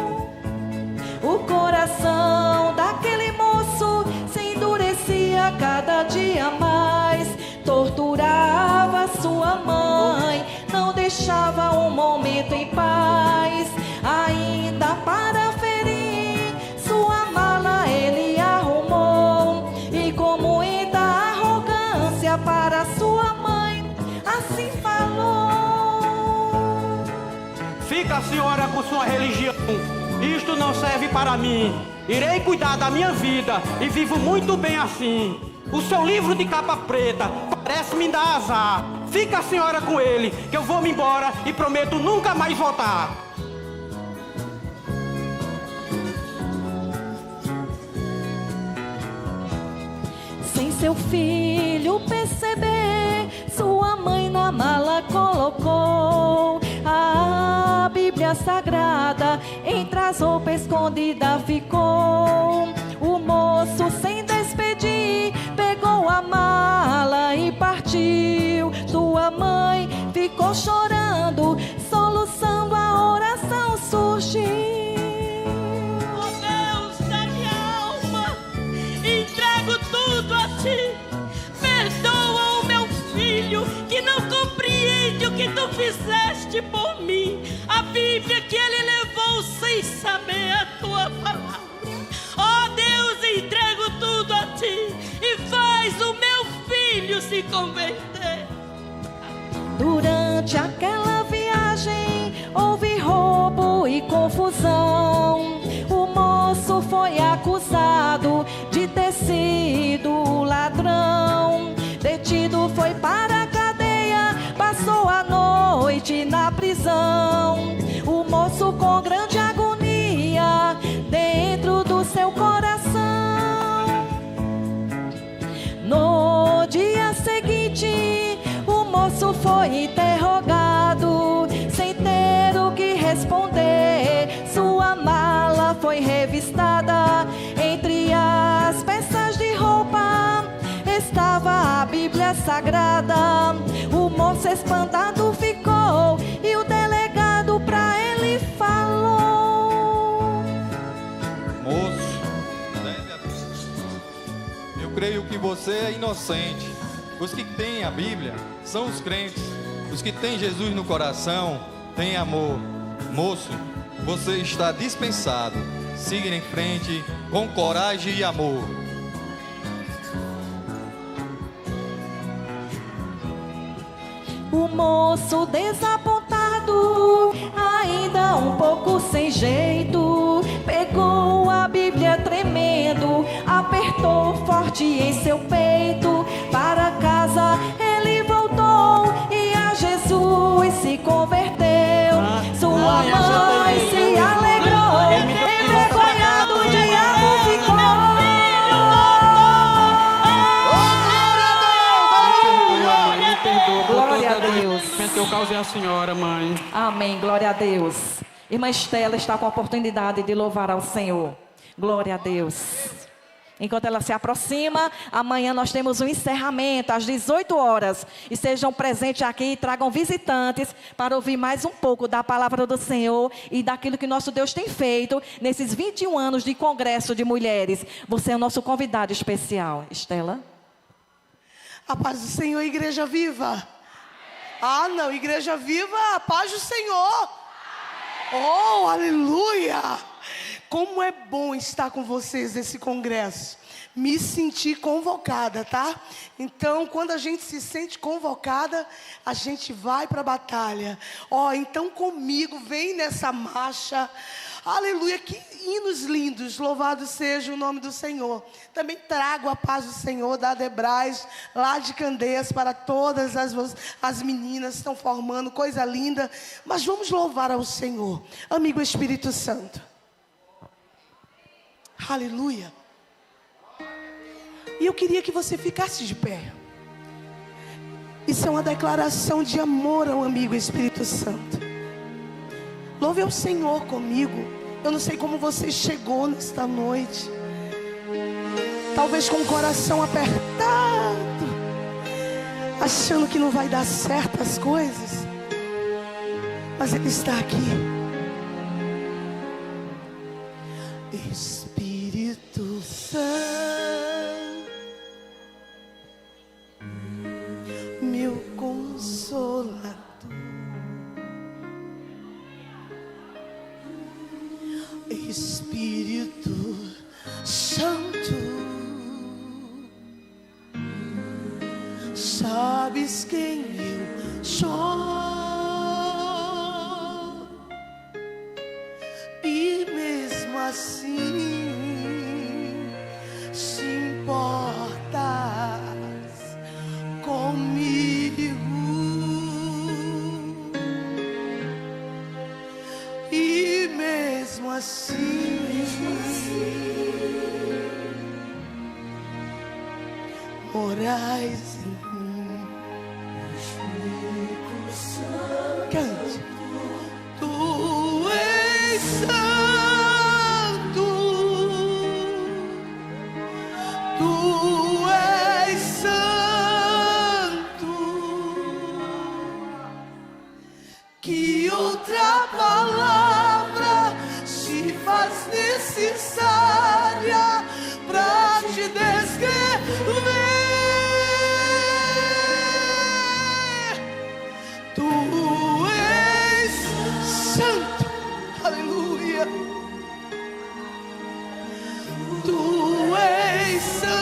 O coração daquele moço se endurecia cada dia mais, torturava sua mãe, não deixava um momento em paz. Ainda para ferir, sua mala ele arrumou, e com muita arrogância para sua mãe assim falou: Fica a senhora com sua religião, isto não serve para mim. Irei cuidar da minha vida e vivo muito bem assim. O seu livro de capa preta parece me dar azar. Fica a senhora com ele, que eu vou me embora e prometo nunca mais voltar. Sem seu filho perceber, sua mãe na mala colocou a Bíblia Sagrada, entre as roupas escondida ficou. O moço, sem despedir, pegou a mala e partiu. Sua mãe ficou chorando, soluçando, a oração surgiu. Ó Deus da minha alma, entrego tudo a ti. Perdoa o meu filho que não compreende o que tu fizeste por mim. A Bíblia que ele levou sem saber a tua palavra. Ó Deus, entrego tudo a ti e faz o meu filho se converter. Durante aquela viagem houve roubo e confusão. O moço foi acusado de ter sido ladrão. Detido foi para a cadeia, passou a noite na prisão. O moço com grande agonia dentro do seu coração. No dia seguinte, o moço foi interrogado. sagrada. O moço espantado ficou e o delegado pra ele falou: Moço, eu creio que você é inocente. Os que têm a Bíblia são os crentes. Os que têm Jesus no coração têm amor. Moço, você está dispensado. Siga em frente com coragem e amor. O moço desapontado, ainda um pouco sem jeito, pegou a Bíblia tremendo, apertou forte em seu peito. Para casa ele voltou e a Jesus se converteu. Sua mãe se alegrou, envergonhado o diabo ficou. Glória a Deus. Que eu causei a senhora, mãe. Amém, glória a Deus. Irmã Estela está com a oportunidade de louvar ao Senhor. Glória a Deus. Enquanto ela se aproxima, amanhã nós temos um encerramento às 18 horas. E sejam presentes aqui e tragam visitantes para ouvir mais um pouco da palavra do Senhor e daquilo que nosso Deus tem feito nesses 21 anos de congresso de mulheres. Você é o nosso convidado especial. Estela. A paz do Senhor, Igreja Viva. Ah, não, Igreja Viva, a paz do Senhor. Oh, aleluia. Como é bom estar com vocês nesse congresso. Me senti convocada, tá? Então, quando a gente se sente convocada, a gente vai para a batalha. Ó, então comigo, vem nessa marcha. Aleluia, que hinos lindos, louvado seja o nome do Senhor. Também trago a paz do Senhor da Adebrais, lá de Candeias, para todas as meninas que estão formando, coisa linda. Mas vamos louvar ao Senhor, amigo Espírito Santo. Aleluia. E eu queria que você ficasse de pé. Isso é uma declaração de amor ao amigo Espírito Santo. Louve ao Senhor comigo. Eu não sei como você chegou nesta noite. Talvez com o coração apertado, achando que não vai dar certo as coisas. Mas Ele está aqui. Espírito Santo, meu consolador, Espírito Santo, sabes quem eu sou, e mesmo assim se importas comigo, e mesmo assim morais em mim. Cante. Tu és santo, tu és santo. Que outra palavra se faz necessária para te descrever? Tu és santo, aleluia. Tu és santo,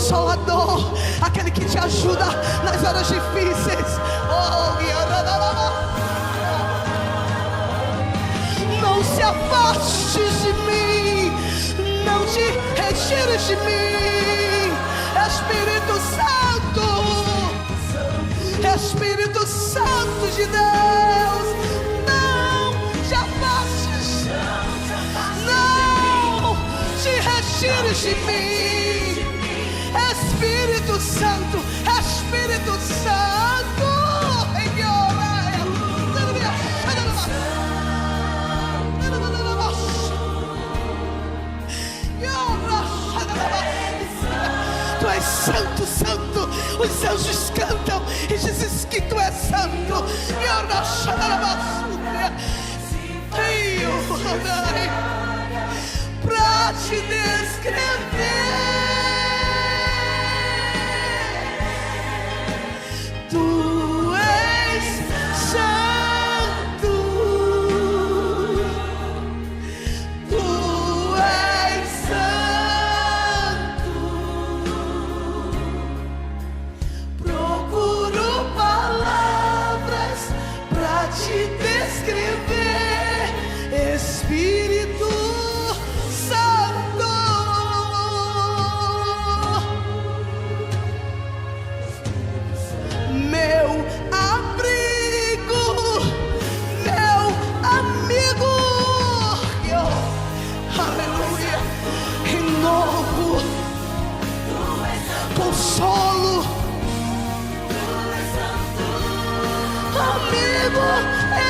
consolador, aquele que te ajuda nas horas difíceis. Não se afastes de mim, não te retires de mim, Espírito Santo, Espírito Santo de Deus, não te afastes, não te retires de mim, Espírito Santo, Espírito Santo, Tu és santo, santo, os anjos cantam e dizem que tu és santo. Pra te descrever, tu és santo, tu és santo. Procuro palavras pra te descrever, Espírito Santo. Meu abrigo, meu amigo, aleluia, renovo, consolo, amigo,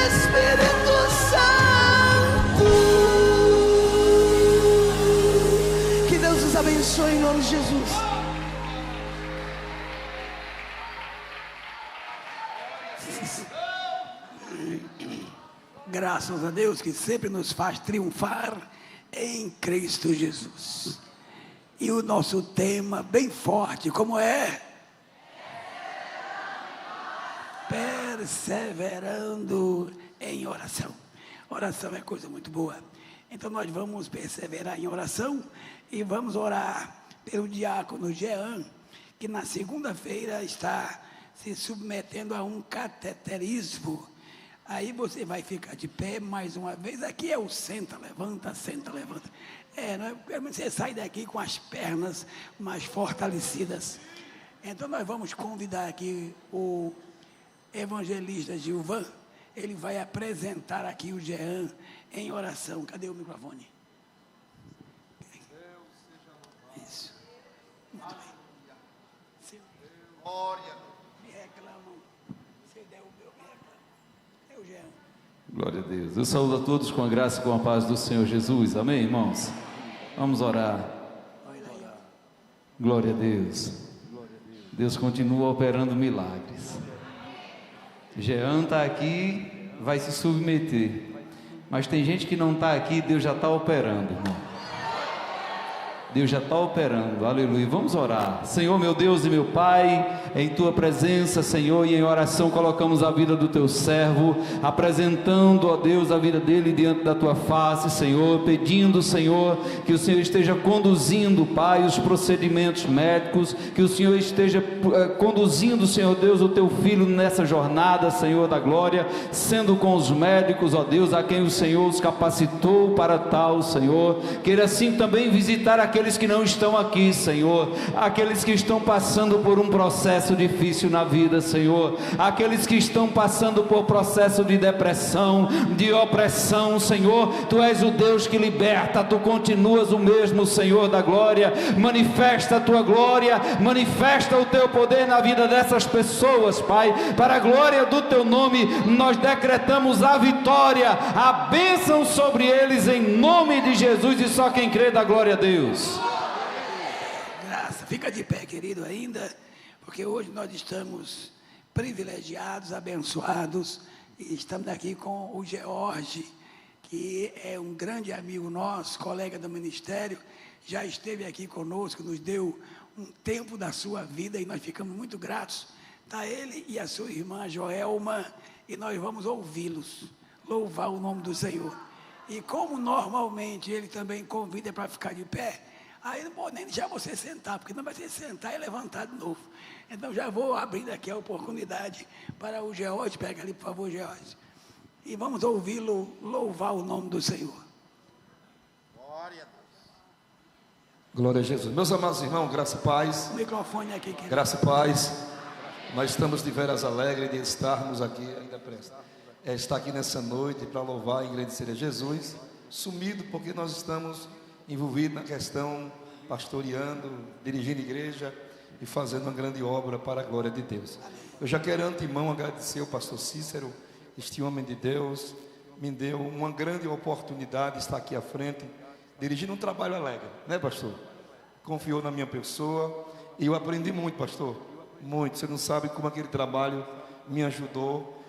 Espírito Santo. Que Deus os abençoe em nome de Jesus. Graças a Deus que sempre nos faz triunfar em Cristo Jesus. E o nosso tema bem forte, como é? Perseverando em oração. Oração é coisa muito boa. Então nós vamos perseverar em oração e vamos orar pelo diácono Jean, que na segunda-feira está se submetendo a um cateterismo. Aí você vai ficar de pé mais uma vez. Aqui é o senta, levanta, senta, levanta. Você sai daqui com as pernas mais fortalecidas. Então nós vamos convidar aqui o evangelista Gilvan. Ele vai apresentar aqui o Jean em oração. Cadê o microfone? Isso. Muito bem. Glória. Me reclamam. Se der o meu, me reclamam. É o Jean. Glória a Deus. Eu saúdo a todos com a graça e com a paz do Senhor Jesus. Amém, irmãos? Vamos orar. Glória a Deus. Deus continua operando milagres. Jean está aqui, vai se submeter. Mas tem gente que não está aqui, Deus já está operando, irmão. Deus já está operando, aleluia. Vamos orar. Senhor, meu Deus e meu Pai, em Tua presença, Senhor, e em oração colocamos a vida do Teu servo, apresentando, ó Deus, a vida dele diante da Tua face, Senhor, pedindo, Senhor, que o Senhor esteja conduzindo, Pai, os procedimentos médicos, que o Senhor esteja conduzindo, Senhor Deus, o Teu filho nessa jornada, Senhor da glória, sendo com os médicos, ó Deus, a quem o Senhor os capacitou para tal, Senhor. Queira assim também visitar aqueles que não estão aqui, Senhor, aqueles que estão passando por um processo difícil na vida, Senhor, aqueles que estão passando por processo de depressão, de opressão, Senhor. Tu és o Deus que liberta, Tu continuas o mesmo, Senhor da glória. Manifesta a Tua glória, manifesta o Teu poder na vida dessas pessoas, Pai, para a glória do Teu nome. Nós decretamos a vitória, a bênção sobre eles em nome de Jesus, e só quem crê dá glória a Deus. Graça, fica de pé, querido, ainda, porque hoje nós estamos privilegiados, abençoados, e estamos aqui com o George, que é um grande amigo nosso, colega do ministério, já esteve aqui conosco, nos deu um tempo da sua vida e nós ficamos muito gratos. Está ele e a sua irmã Joelma, e nós vamos ouvi-los, louvar o nome do Senhor. E como normalmente ele também convida para ficar de pé, Aí não pode nem deixar você sentar, porque não vai ser sentar e levantar de novo. Então já vou abrir aqui a oportunidade para o George. Pega ali, por favor, George. E vamos ouvi-lo louvar o nome do Senhor. Glória a Jesus. Meus amados irmãos, graça e paz. O microfone aqui, querido. Graça e paz. Nós estamos de veras alegres de estarmos aqui, ainda presta. Estar aqui nessa noite para louvar e agradecer a Jesus. Sumido porque nós estamos envolvidos na questão, pastoreando, dirigindo igreja e fazendo uma grande obra para a glória de Deus. Eu já quero antemão agradecer ao pastor Cícero, este homem de Deus, me deu uma grande oportunidade de estar aqui à frente, dirigindo um trabalho alegre, né, pastor? Confiou na minha pessoa e eu aprendi muito, pastor, muito. Você não sabe como aquele trabalho me ajudou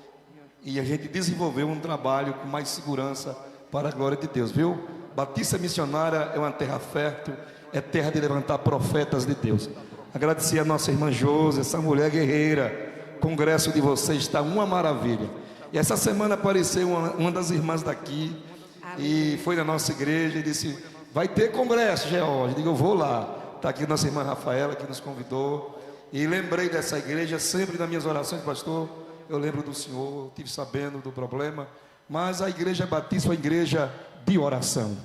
e a gente desenvolveu um trabalho com mais segurança para a glória de Deus, viu? Batista Missionária é uma terra fértil, é terra de levantar profetas de Deus. Agradecer a nossa irmã Josi, essa mulher guerreira. O congresso de vocês está uma maravilha. E essa semana apareceu uma das irmãs daqui e foi na nossa igreja e disse: vai ter congresso, George. Eu digo: eu vou lá. Está aqui nossa irmã Rafaela que nos convidou. E lembrei dessa igreja sempre nas minhas orações, pastor. Eu lembro do senhor, estive sabendo do problema. Mas a igreja batista é uma igreja de oração.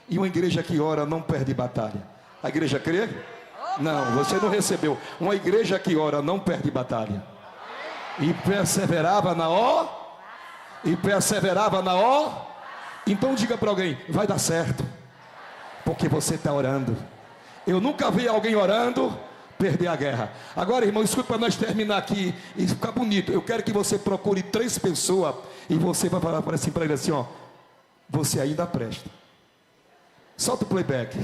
E uma igreja que ora não perde batalha. A igreja crê? Não, você não recebeu. Uma igreja que ora não perde batalha. E perseverava na E perseverava na Então diga para alguém: vai dar certo. Porque você está orando. Eu nunca vi alguém orando perder a guerra. Agora, irmão, escuta, para nós terminar aqui e ficar bonito. Eu quero que você procure 3 pessoas e você vai falar assim para ele assim, ó: você ainda presta. Solta o playback.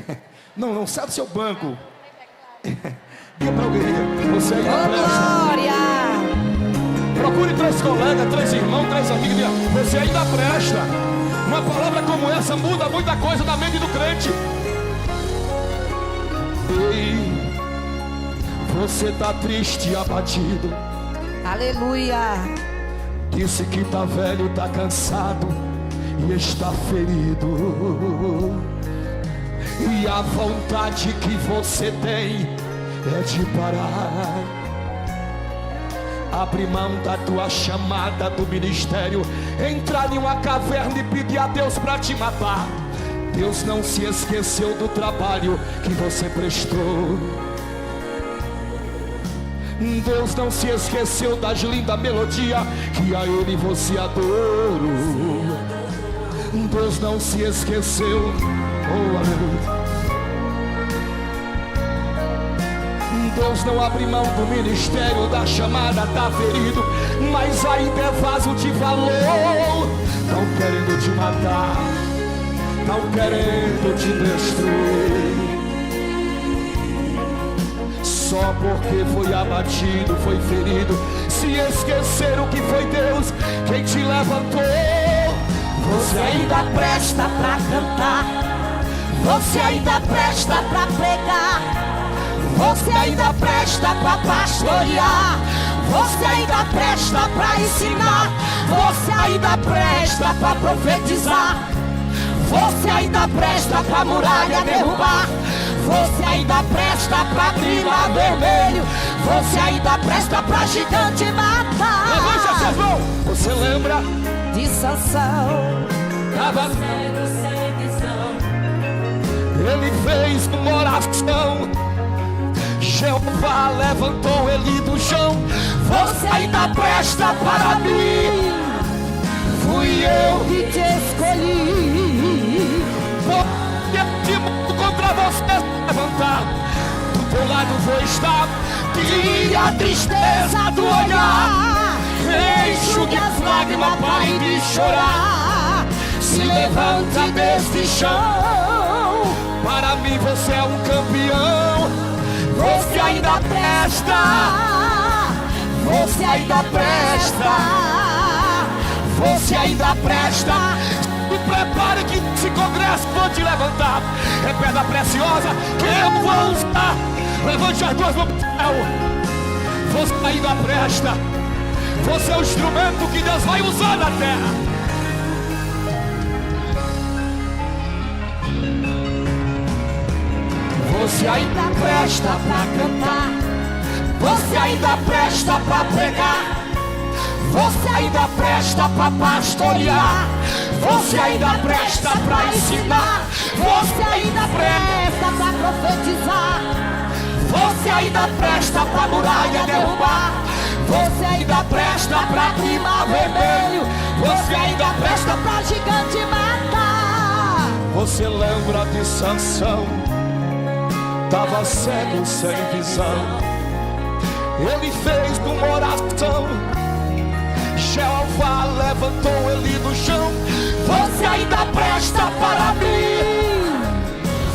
Não, sai do seu banco. Diga para alguém: você ainda presta. Glória! Procure 3 colegas, 3 irmãos, 3 amigos. Diga: você ainda presta. Uma palavra como essa muda muita coisa na mente do crente. Ei, você tá triste e abatido. Aleluia. Disse que tá velho, tá cansado e está ferido. E a vontade que você tem é de parar. Abre mão da tua chamada do ministério, entrar em uma caverna e pedir a Deus para te matar. Deus não se esqueceu do trabalho que você prestou. Deus não se esqueceu das lindas melodias que a Ele você adorou. Deus não se esqueceu, oh aleluia. Deus não abre mão do ministério, da chamada, tá ferido, mas ainda é vaso de valor. Não querendo te matar, não querendo te destruir. Só porque foi abatido, foi ferido, se esqueceram que foi Deus quem te levantou. Você ainda presta pra cantar, você ainda presta pra pregar, você ainda presta pra pastorear, você ainda presta pra ensinar, você ainda presta pra profetizar, você ainda presta pra muralha derrubar, você ainda presta pra abrir mar vermelho, você ainda presta pra gigante matar. Levante as suas mãos. Você lembra de Sansão? Tava ele fez uma oração, Jeová levantou ele do chão. Você ainda presta para mim, fui eu que te escolhi. De mundo contra você levantar, do teu lado vou estar. Tire a tristeza do olhar, enxugue as lágrimas, pare de chorar. Se levanta desse chão, para mim você é um campeão. Você ainda presta, você ainda presta, você ainda presta. Me prepare que esse congresso vou te levantar. É pedra preciosa que eu vou usar. Levante as duas mãos pro céu. Você ainda presta. Você é o instrumento que Deus vai usar na terra. Você ainda presta pra cantar, você ainda presta pra pregar, você ainda presta pra pastorear, você ainda presta pra ensinar, você ainda presta pra profetizar, você ainda presta pra muralha derrubar, você ainda presta pra clima vermelho, você ainda presta pra gigante matar. Você lembra de Sansão? Tava cego, sem visão. Ele fez uma oração, Jeová levantou ele do chão. Você ainda presta para mim,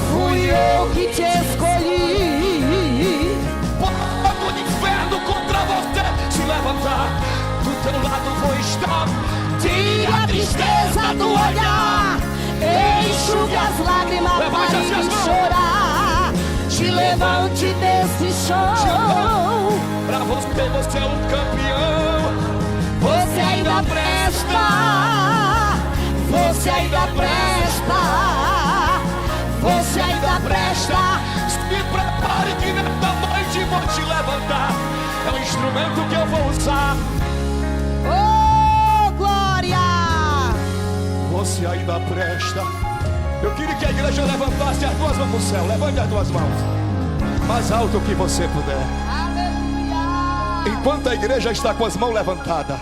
fui eu que te escolhi. Quando o inferno contra você se levantar, do teu lado vou estar. Tire a tristeza do olhar, enxugue as lágrimas para de chorar. Te levante desse chão. Pra você, você é um campeão. Você ainda presta, você ainda presta, você ainda presta. Se prepare que nesta noite vou te levantar. É um instrumento que eu vou usar. Oh, glória! Você ainda presta. Eu queria que a igreja levantasse as duas mãos para o céu. Levante as duas mãos mais alto que você puder. Aleluia! Enquanto a igreja está com as mãos levantadas,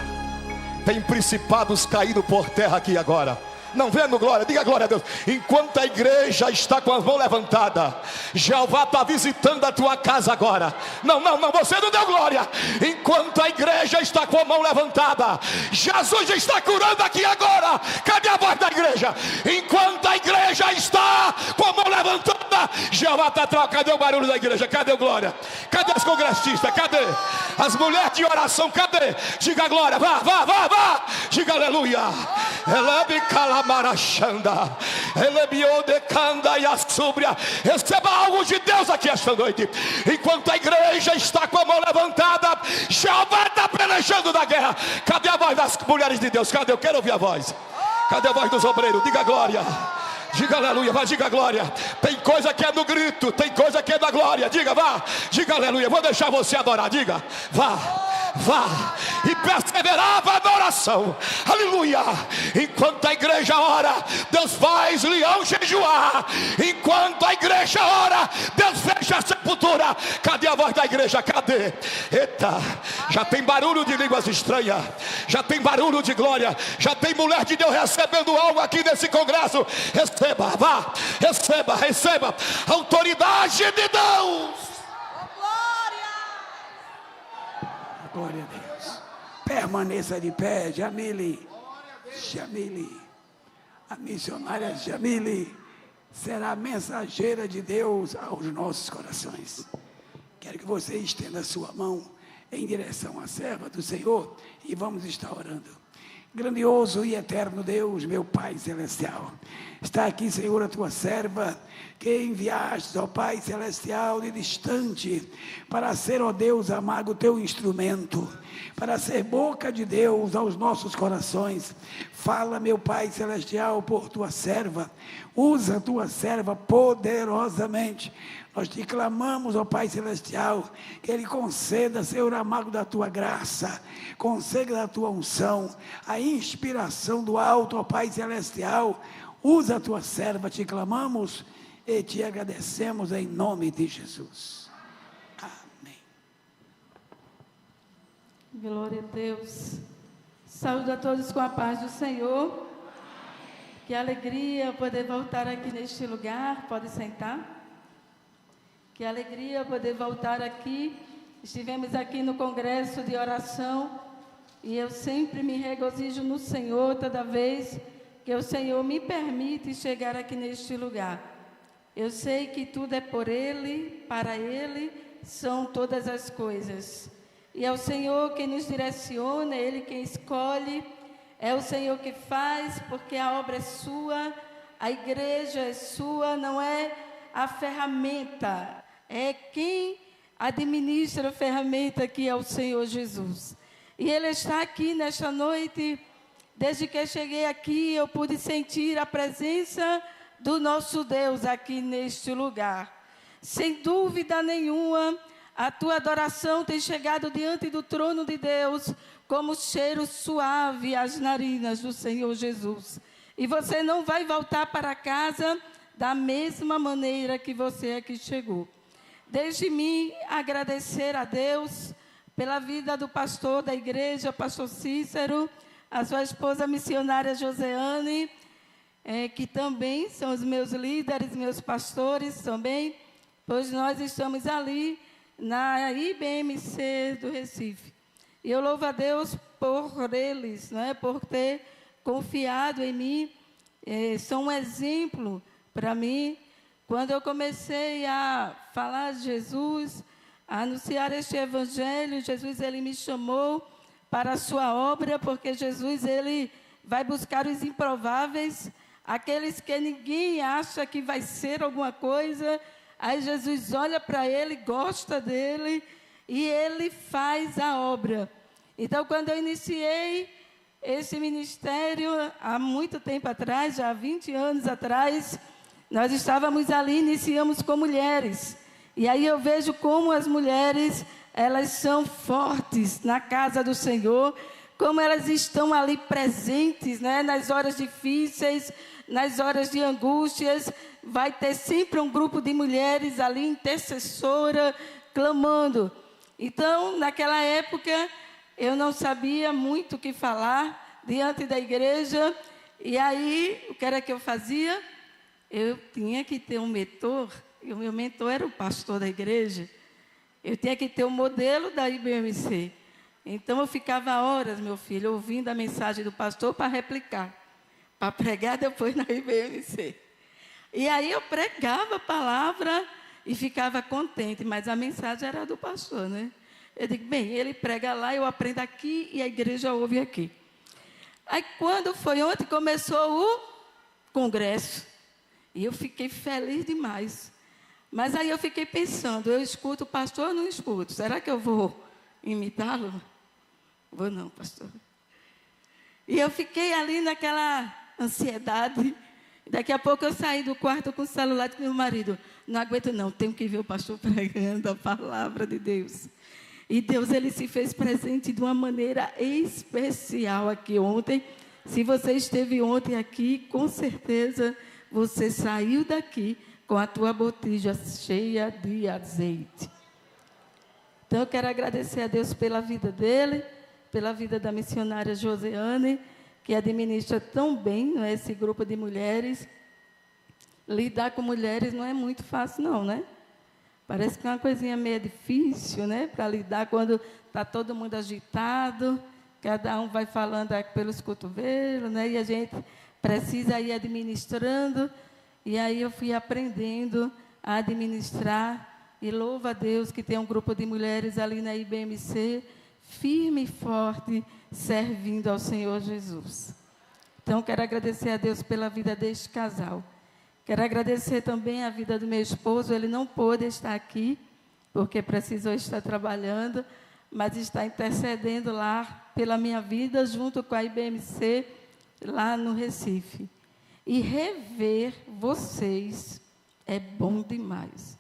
tem principados caídos por terra aqui agora. Não vendo glória? Diga glória a Deus. Enquanto a igreja está com as mãos levantadas, Jeová está visitando a tua casa agora. Não, você não deu glória. Enquanto a igreja está com a mão levantada, Jesus está curando aqui agora. Cadê a voz da igreja? Enquanto a igreja está com a mão levantada, Jeová está trocando. Cadê o barulho da igreja? Cadê o glória? Cadê os congressistas? Cadê as mulheres de oração? Cadê? Diga glória, vá. Diga aleluia. Ela me cala. Marachanda, Elebiodecanda e a súbria. Receba algo de Deus aqui esta noite. Enquanto a igreja está com a mão levantada, Jeová está pelejando na guerra. Cadê a voz das mulheres de Deus? Cadê? Eu quero ouvir a voz. Cadê a voz dos obreiros? Diga glória. Diga aleluia, vai, diga glória. Tem coisa que é no grito, tem coisa que é da glória. Diga, vá, diga aleluia. Vou deixar você adorar, diga, vá e perseverava na oração, aleluia. Enquanto a igreja ora, Deus faz leão jejuar. Enquanto a igreja ora, Deus fecha a sepultura. Cadê a voz da igreja? Cadê? Eita, já tem barulho de línguas estranhas, já tem barulho de glória, já tem mulher de Deus recebendo algo aqui nesse congresso. Receba, vá, receba a autoridade de Deus. Glória a Deus. Permaneça de pé, Jamile. A missionária Jamile será mensageira de Deus aos nossos corações. Quero que você estenda a sua mão em direção à serva do Senhor e vamos estar orando. Grandioso e eterno Deus, meu Pai Celestial, está aqui, Senhor, a tua serva, que enviaste, ó Pai Celestial, de distante, para ser, ó Deus amado, o teu instrumento, para ser boca de Deus aos nossos corações. Fala, meu Pai Celestial, por tua serva, usa a tua serva poderosamente. Nós te clamamos, ó Pai Celestial, que Ele conceda, Senhor amado, da tua graça, conceda da tua unção, a inspiração do alto, ó Pai Celestial. Usa a tua serva, te clamamos e te agradecemos em nome de Jesus. Amém. Glória a Deus. Saúde a todos com a paz do Senhor. Que alegria poder voltar aqui neste lugar. Pode sentar. Que alegria poder voltar aqui. Estivemos aqui no congresso de oração e eu sempre me regozijo no Senhor toda vez que o Senhor me permite chegar aqui neste lugar. Eu sei que tudo é por Ele, para Ele são todas as coisas. E é o Senhor quem nos direciona, é Ele quem escolhe, é o Senhor que faz, porque a obra é sua, a igreja é sua, não é a ferramenta. É quem administra a ferramenta que é o Senhor Jesus. E Ele está aqui nesta noite. Desde que eu cheguei aqui, eu pude sentir a presença do nosso Deus aqui neste lugar. Sem dúvida nenhuma, a tua adoração tem chegado diante do trono de Deus como cheiro suave às narinas do Senhor Jesus. E você não vai voltar para casa da mesma maneira que você aqui chegou. Deixe-me agradecer a Deus pela vida do pastor da igreja, pastor Cícero, a sua esposa missionária Joseane, que também são os meus líderes, meus pastores também, pois nós estamos ali na IBMC do Recife. E eu louvo a Deus por eles, não é? Por ter confiado em mim. São um exemplo para mim. Quando eu comecei a falar de Jesus, a anunciar este evangelho, Jesus ele me chamou para a sua obra, porque Jesus ele vai buscar os improváveis, aqueles que ninguém acha que vai ser alguma coisa. Aí Jesus olha para ele, gosta dele e ele faz a obra. Então, quando eu iniciei esse ministério, há muito tempo atrás, já há 20 anos atrás, nós estávamos ali, iniciamos com mulheres. E aí eu vejo como as mulheres, elas são fortes na casa do Senhor, como elas estão ali presentes, né? Nas horas difíceis, nas horas de angústias, vai ter sempre um grupo de mulheres ali, intercessora, clamando. Então, naquela época, eu não sabia muito o que falar diante da igreja, e aí, o que era que eu fazia? Eu tinha que ter um mentor, e o meu mentor era o pastor da igreja. Eu tinha que ter o modelo da IBMC. Então, eu ficava horas, meu filho, ouvindo a mensagem do pastor para replicar, para pregar depois na IBMC. E aí, eu pregava a palavra e ficava contente, mas a mensagem era do pastor, né? Eu digo, bem, ele prega lá, eu aprendo aqui e a igreja ouve aqui. Aí, quando foi ontem, começou o congresso. E eu fiquei feliz demais. Mas aí eu fiquei pensando, eu escuto o pastor ou não escuto? Será que eu vou imitá-lo? Vou não, pastor. E eu fiquei ali naquela ansiedade. Daqui a pouco eu saí do quarto com o celular do meu marido. Não aguento não, tenho que ver o pastor pregando a palavra de Deus. E Deus, ele se fez presente de uma maneira especial aqui ontem. Se você esteve ontem aqui, com certeza você saiu daqui com a tua botija cheia de azeite. Então, eu quero agradecer a Deus pela vida dele, pela vida da missionária Joseane, que administra tão bem, não é, esse grupo de mulheres. Lidar com mulheres não é muito fácil, não, né? Parece que é uma coisinha meio difícil, né? Para lidar quando está todo mundo agitado, cada um vai falando pelos cotovelos, né? E a gente precisa ir administrando. E aí eu fui aprendendo a administrar. E louvo a Deus que tem um grupo de mulheres ali na IBMC, firme e forte, servindo ao Senhor Jesus. Então, quero agradecer a Deus pela vida deste casal. Quero agradecer também a vida do meu esposo. Ele não pôde estar aqui, porque precisou estar trabalhando, mas está intercedendo lá pela minha vida, junto com a IBMC, lá no Recife. E rever vocês é bom demais.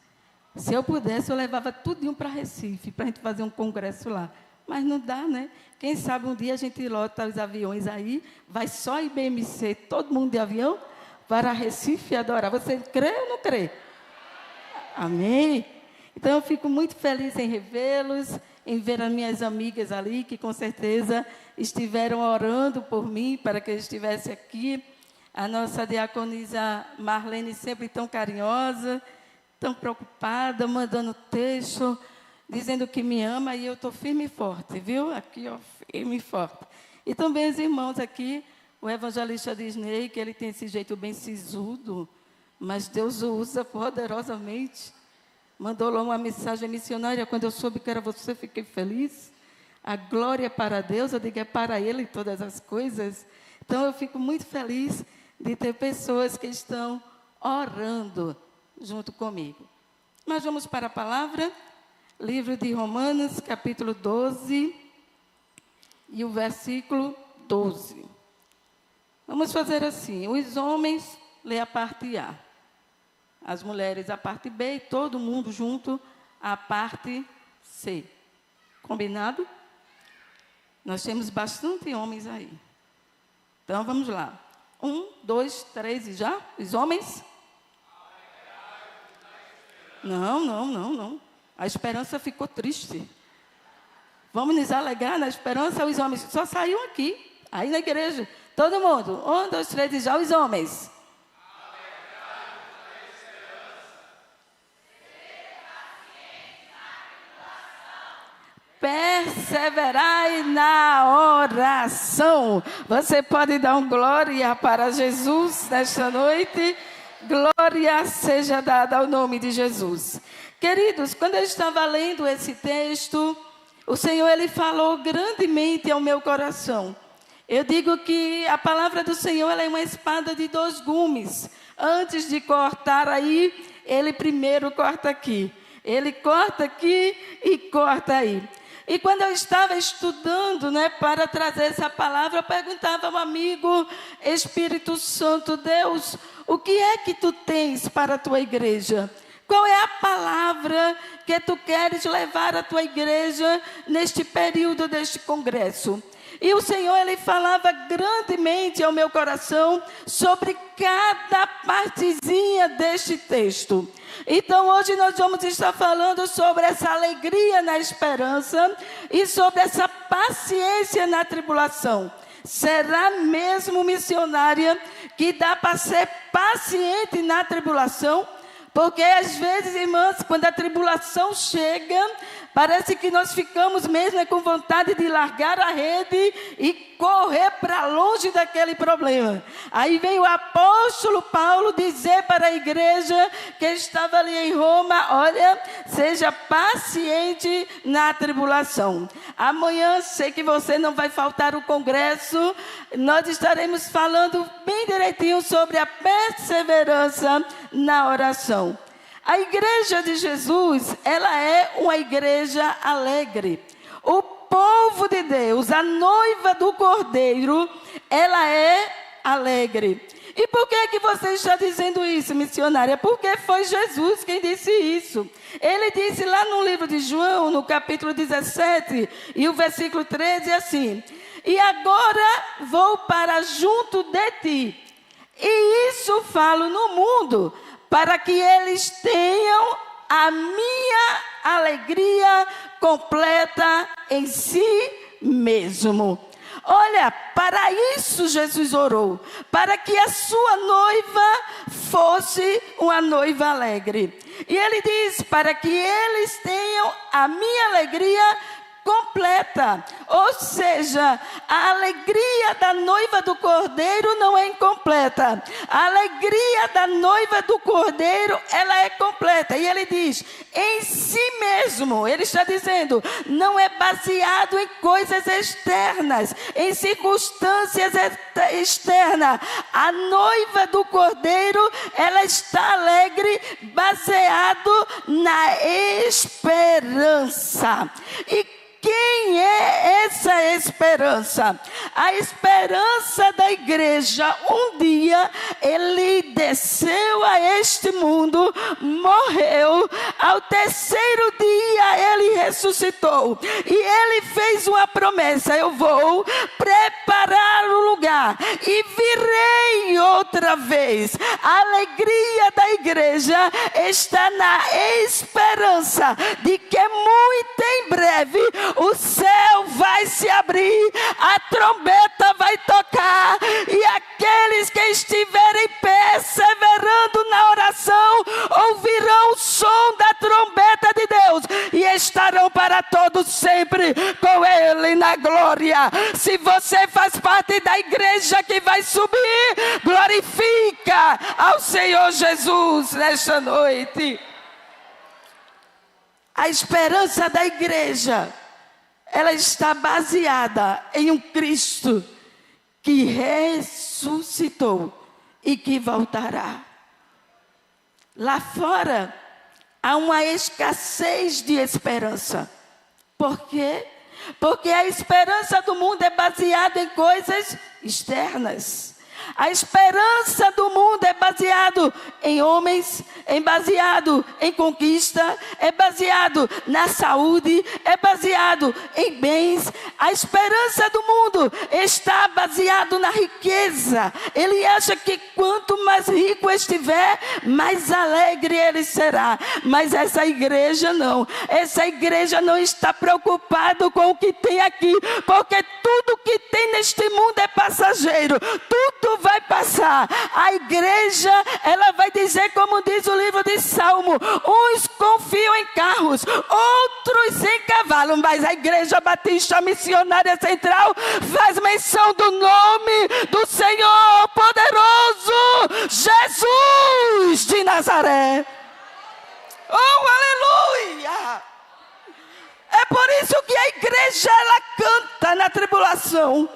Se eu pudesse, eu levava tudinho para Recife, para a gente fazer um congresso lá. Mas não dá, né? Quem sabe um dia a gente lota os aviões aí, vai só a IBMC, todo mundo de avião, para Recife adorar. Você crê ou não crê? Amém? Então, eu fico muito feliz em revê-los, em ver as minhas amigas ali, que com certeza estiveram orando por mim, para que eu estivesse aqui. A nossa diaconisa Marlene, sempre tão carinhosa, tão preocupada, mandando texto, dizendo que me ama, e eu estou firme e forte, viu? Aqui, ó, firme e forte. E também os irmãos aqui, o evangelista Disney, que ele tem esse jeito bem sisudo, mas Deus o usa poderosamente. Mandou lá uma mensagem missionária, quando eu soube que era você, fiquei feliz. A glória é para Deus, eu digo, é para Ele todas as coisas. Então, eu fico muito feliz de ter pessoas que estão orando junto comigo. Mas vamos para a palavra, livro de Romanos, capítulo 12, e o versículo 12. Vamos fazer assim, os homens, lê a parte A. As mulheres a parte B e todo mundo junto a parte C. Combinado? Nós temos bastante homens aí. Então, vamos lá. 1, 2, 3 e já? Os homens? Não. A esperança ficou triste. Vamos nos alegrar na esperança, os homens. Só saiu aqui, aí na igreja. Todo mundo. 1, 2, 3 e já, os homens. Perseverai na oração. Você pode dar um glória para Jesus nesta noite? Glória seja dada ao nome de Jesus. Queridos, quando eu estava lendo esse texto, o Senhor, Ele falou grandemente ao meu coração. Eu digo que a palavra do Senhor, ela é uma espada de 2 gumes. Antes de cortar aí, Ele primeiro corta aqui. Ele corta aqui e corta aí. E quando eu estava estudando, para trazer essa palavra, eu perguntava ao amigo, Espírito Santo, Deus, o que é que tu tens para a tua igreja? Qual é a palavra que tu queres levar à tua igreja neste período deste congresso? E o Senhor, Ele falava grandemente ao meu coração sobre cada partezinha deste texto. Então, hoje nós vamos estar falando sobre essa alegria na esperança e sobre essa paciência na tribulação. Será mesmo, missionária, que dá para ser paciente na tribulação? Porque às vezes, irmãs, quando a tribulação chega, parece que nós ficamos mesmo com vontade de largar a rede e correr para longe daquele problema. Aí vem o apóstolo Paulo dizer para a igreja que estava ali em Roma, olha, seja paciente na tribulação. Amanhã, sei que você não vai faltar o congresso, nós estaremos falando bem direitinho sobre a perseverança na oração. A igreja de Jesus, ela é uma igreja alegre. O povo de Deus, a noiva do Cordeiro, ela é alegre. E por que você está dizendo isso, missionária? Porque foi Jesus quem disse isso. Ele disse lá no livro de João, no capítulo 17, e o versículo 13, assim: e agora vou para junto de ti, e isso falo no mundo, para que eles tenham a minha alegria completa em si mesmo. Olha, para isso Jesus orou, para que a sua noiva fosse uma noiva alegre. E ele diz, para que eles tenham a minha alegria completa. Ou seja, a alegria da noiva do Cordeiro não é incompleta. A alegria da noiva do Cordeiro, ela é completa. E ele diz, em si mesmo, ele está dizendo, não é baseado em coisas externas, em circunstâncias externas. A noiva do Cordeiro, ela está alegre, baseado na esperança. E quem é essa esperança? A esperança da igreja. Um dia ele desceu a este mundo, morreu, ao terceiro dia ele ressuscitou. E ele fez uma promessa: eu vou preparar o lugar e virei outra vez. A alegria da igreja está na esperança de que muito em breve o céu vai se abrir, a trombeta vai tocar, e aqueles que estiverem perseverando na oração ouvirão o som da trombeta de Deus e estarão para todos sempre com Ele na glória. Se você faz parte da igreja que vai subir, glorifica ao Senhor Jesus nesta noite. A esperança da igreja, ela está baseada em um Cristo que ressuscitou e que voltará. Lá fora há uma escassez de esperança. Por quê? Porque a esperança do mundo é baseada em coisas externas. A esperança do mundo é baseada em homens, é baseado em conquista, é baseado na saúde, é baseado em bens. A esperança do mundo está baseado na riqueza. Ele acha que quanto mais rico estiver, mais alegre ele será. Mas essa igreja não. Essa igreja não está preocupada com o que tem aqui, porque tudo que tem neste mundo é passageiro. Tudo vai passar. A igreja, ela vai dizer, como diz o livro de Salmo, uns confiam em carros, outros em cavalo, mas a Igreja Batista Missionária Central faz menção do nome do Senhor poderoso, Jesus de Nazaré. Oh, aleluia! É por isso que a igreja, ela canta na tribulação.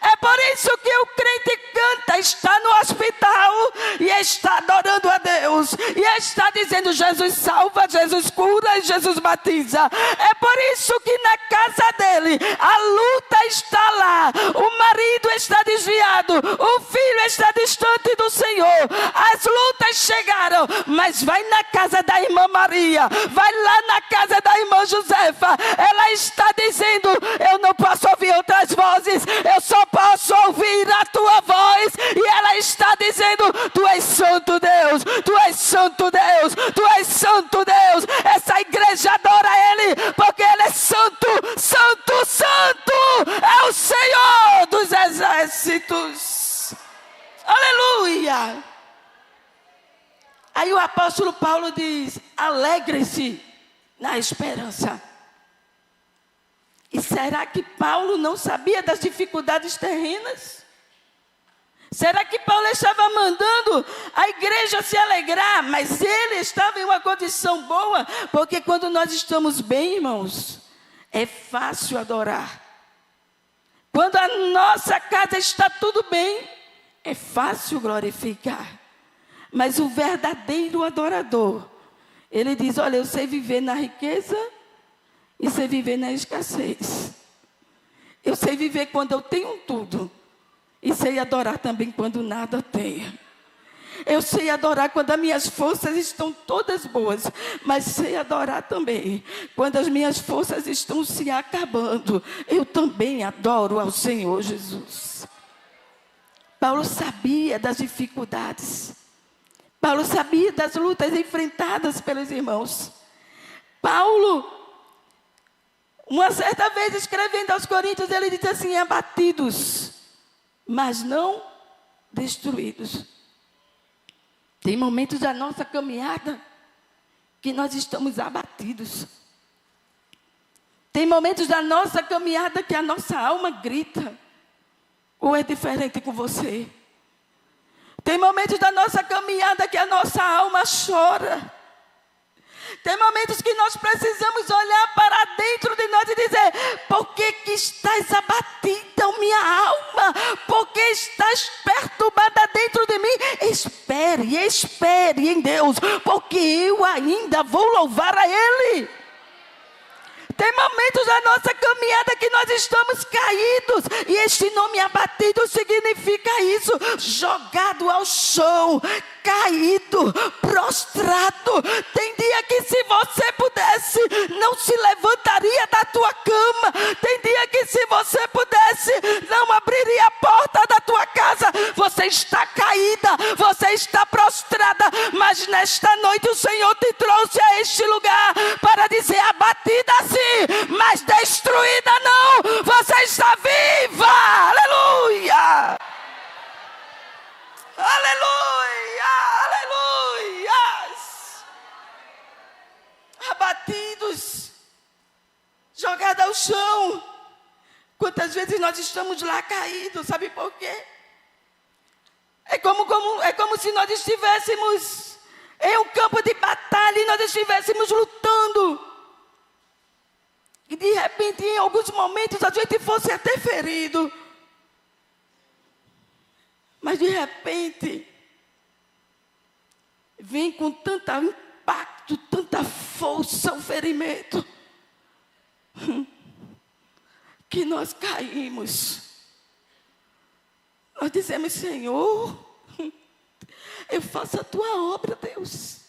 É por isso que o crente canta, está no hospital e está adorando a Deus. E está dizendo, Jesus salva, Jesus cura e Jesus batiza. É por isso que na casa dele, a luta está lá. O marido está desviado, o filho está distante do Senhor. As lutas chegaram, mas vai na casa da irmã Maria, vai lá na casa da irmã Josefa. Ela está dizendo, eu não posso ouvir outras vozes, eu só posso ouvir a tua voz. E ela está dizendo, tu és santo Deus, tu és santo Deus, tu és santo Deus. Essa igreja adora ele, porque ele é santo, santo, santo, é o Senhor dos exércitos. Aleluia. Aí o apóstolo Paulo diz, alegre-se na esperança. E será que Paulo não sabia das dificuldades terrenas? Será que Paulo estava mandando a igreja se alegrar? Mas ele estava em uma condição boa, porque quando nós estamos bem, irmãos, é fácil adorar. Quando a nossa casa está tudo bem, é fácil glorificar. Mas o verdadeiro adorador, ele diz, olha, eu sei viver na riqueza e sei viver na escassez. Eu sei viver quando eu tenho tudo. E sei adorar também quando nada tenho. Eu sei adorar quando as minhas forças estão todas boas. Mas sei adorar também quando as minhas forças estão se acabando. Eu também adoro ao Senhor Jesus. Paulo sabia das dificuldades. Paulo sabia das lutas enfrentadas pelos irmãos. Paulo, uma certa vez escrevendo aos Coríntios, ele diz assim, abatidos, mas não destruídos. Tem momentos da nossa caminhada que nós estamos abatidos. Tem momentos da nossa caminhada que a nossa alma grita. Ou é diferente com você? Tem momentos da nossa caminhada que a nossa alma chora. Tem momentos que nós precisamos olhar para dentro de nós e dizer, por que que estás abatida, minha alma? Por que estás perturbada dentro de mim? Espere em Deus, porque eu ainda vou louvar a Ele. Tem momentos da nossa caminhada que nós estamos caídos. E este nome abatido significa isso. Jogado ao chão, caído, prostrado. Tem dia que se você pudesse, não se levantaria da tua cama. Tem dia que se você pudesse, não abriria a porta da tua casa. Você está caída, você está prostrada. Mas nesta noite o Senhor te trouxe a este lugar para dizer, abatida sim, mas destruída não. Você está viva. Aleluia. Aleluia, aleluia. Abatidos, jogados ao chão. Quantas vezes nós estamos lá caídos, sabe por quê? É como se nós estivéssemos em um campo de batalha e nós estivéssemos lutando. E de repente, em alguns momentos, a gente fosse até ferido. Mas de repente, vem com tanto impacto, tanta força o ferimento, que nós caímos. Nós dizemos, Senhor, eu faço a tua obra, Deus.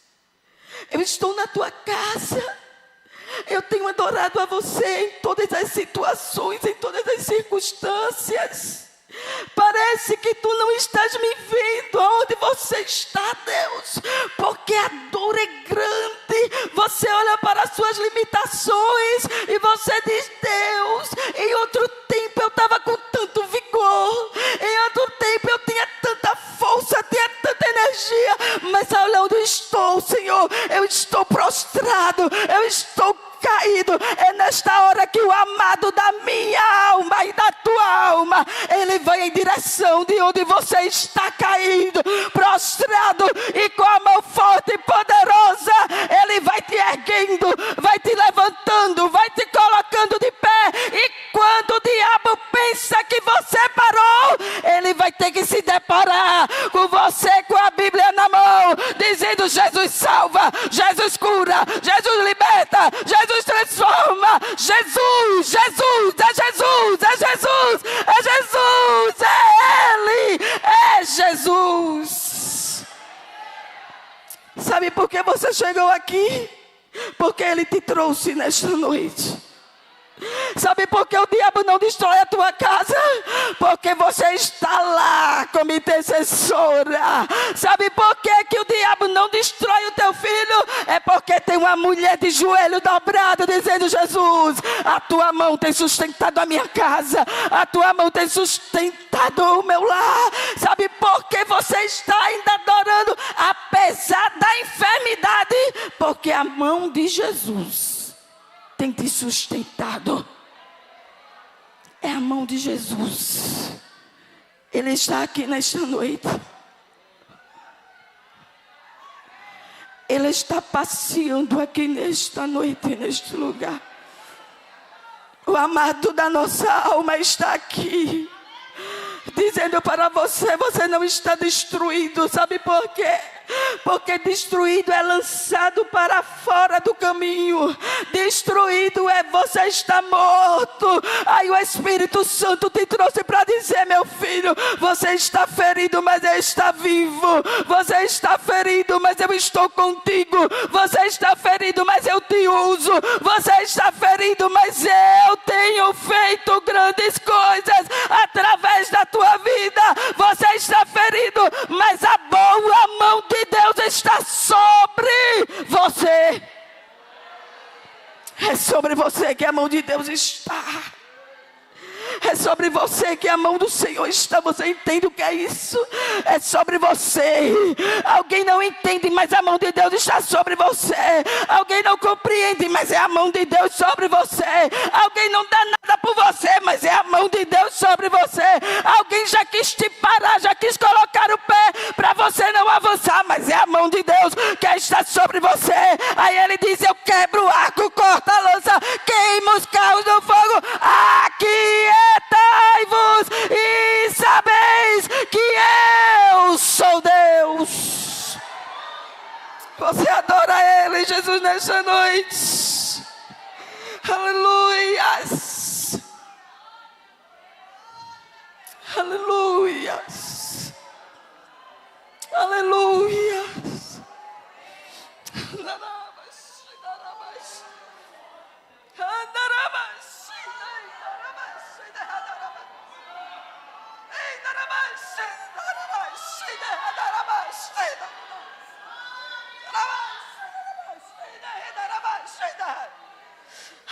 Eu estou na tua casa. Eu tenho adorado a você em todas as situações, em todas as circunstâncias. Parece que tu não estás me vendo aonde você está, Deus, porque a dor é grande. Você olha para as suas limitações e você diz: Deus, em outro tempo eu estava com tanto vigor, em outro tempo eu tinha tanta força, tinha tanta energia, mas olha onde eu estou, Senhor. Eu estou prostrado, eu estou caído. É nesta hora que o amado da minha alma e da tua alma, ele vai em direção de onde você está caído, prostrado, e com a mão forte e poderosa, ele vai te erguendo, vai te levantando, vai te colocando de pé. E quando o diabo pensa que você parou, ele vai ter que se deparar com você com a Bíblia na mão, dizendo: Jesus salva, Jesus cura, Jesus liberta, Jesus transforma. Jesus, Jesus, é Jesus, é Jesus, é Jesus, é Ele, é Jesus. Sabe por que você chegou aqui? Porque Ele te trouxe nesta noite. Sabe por que o diabo não destrói a tua casa? Porque você está lá como intercessora. Sabe por que o diabo não destrói o teu filho? É porque tem uma mulher de joelho dobrado dizendo: Jesus, a tua mão tem sustentado a minha casa, a tua mão tem sustentado o meu lar. Sabe por que você está ainda adorando apesar da enfermidade? Porque a mão de Jesus tem te sustentado. É a mão de Jesus. Ele está aqui nesta noite. Ele está passeando aqui nesta noite, neste lugar. O amado da nossa alma está aqui, dizendo para você: você não está destruído. Sabe por quê? Porque destruído é lançado para fora do caminho. Destruído é você está morto. Aí o Espírito Santo te trouxe para dizer: meu filho, você está ferido, mas eu estou vivo. Você está ferido, mas eu estou contigo. Você está ferido, mas eu te uso. Você está ferido, mas eu tenho feito grandes coisas através da tua vida. Você está ferido, mas a boa mão de Deus está sobre você. É sobre você que a mão de Deus está. É sobre você que a mão do Senhor está. Você entende o que é isso? É sobre você. Alguém não entende, mas a mão de Deus está sobre você. Alguém não compreende, mas é a mão de Deus sobre você. Alguém não dá nada por você, mas é a mão de Deus sobre você. Alguém já quis te parar, já quis colocar o pé para você não avançar, mas é a mão de Deus que está sobre você. Aí ele diz: eu quebro o arco, corto a lança, queimo os carros no fogo. Aquietai-vos e sabeis que eu sou Deus. Você adora Ele, Jesus, nesta noite. Aleluias. Aleluias. Aleluias.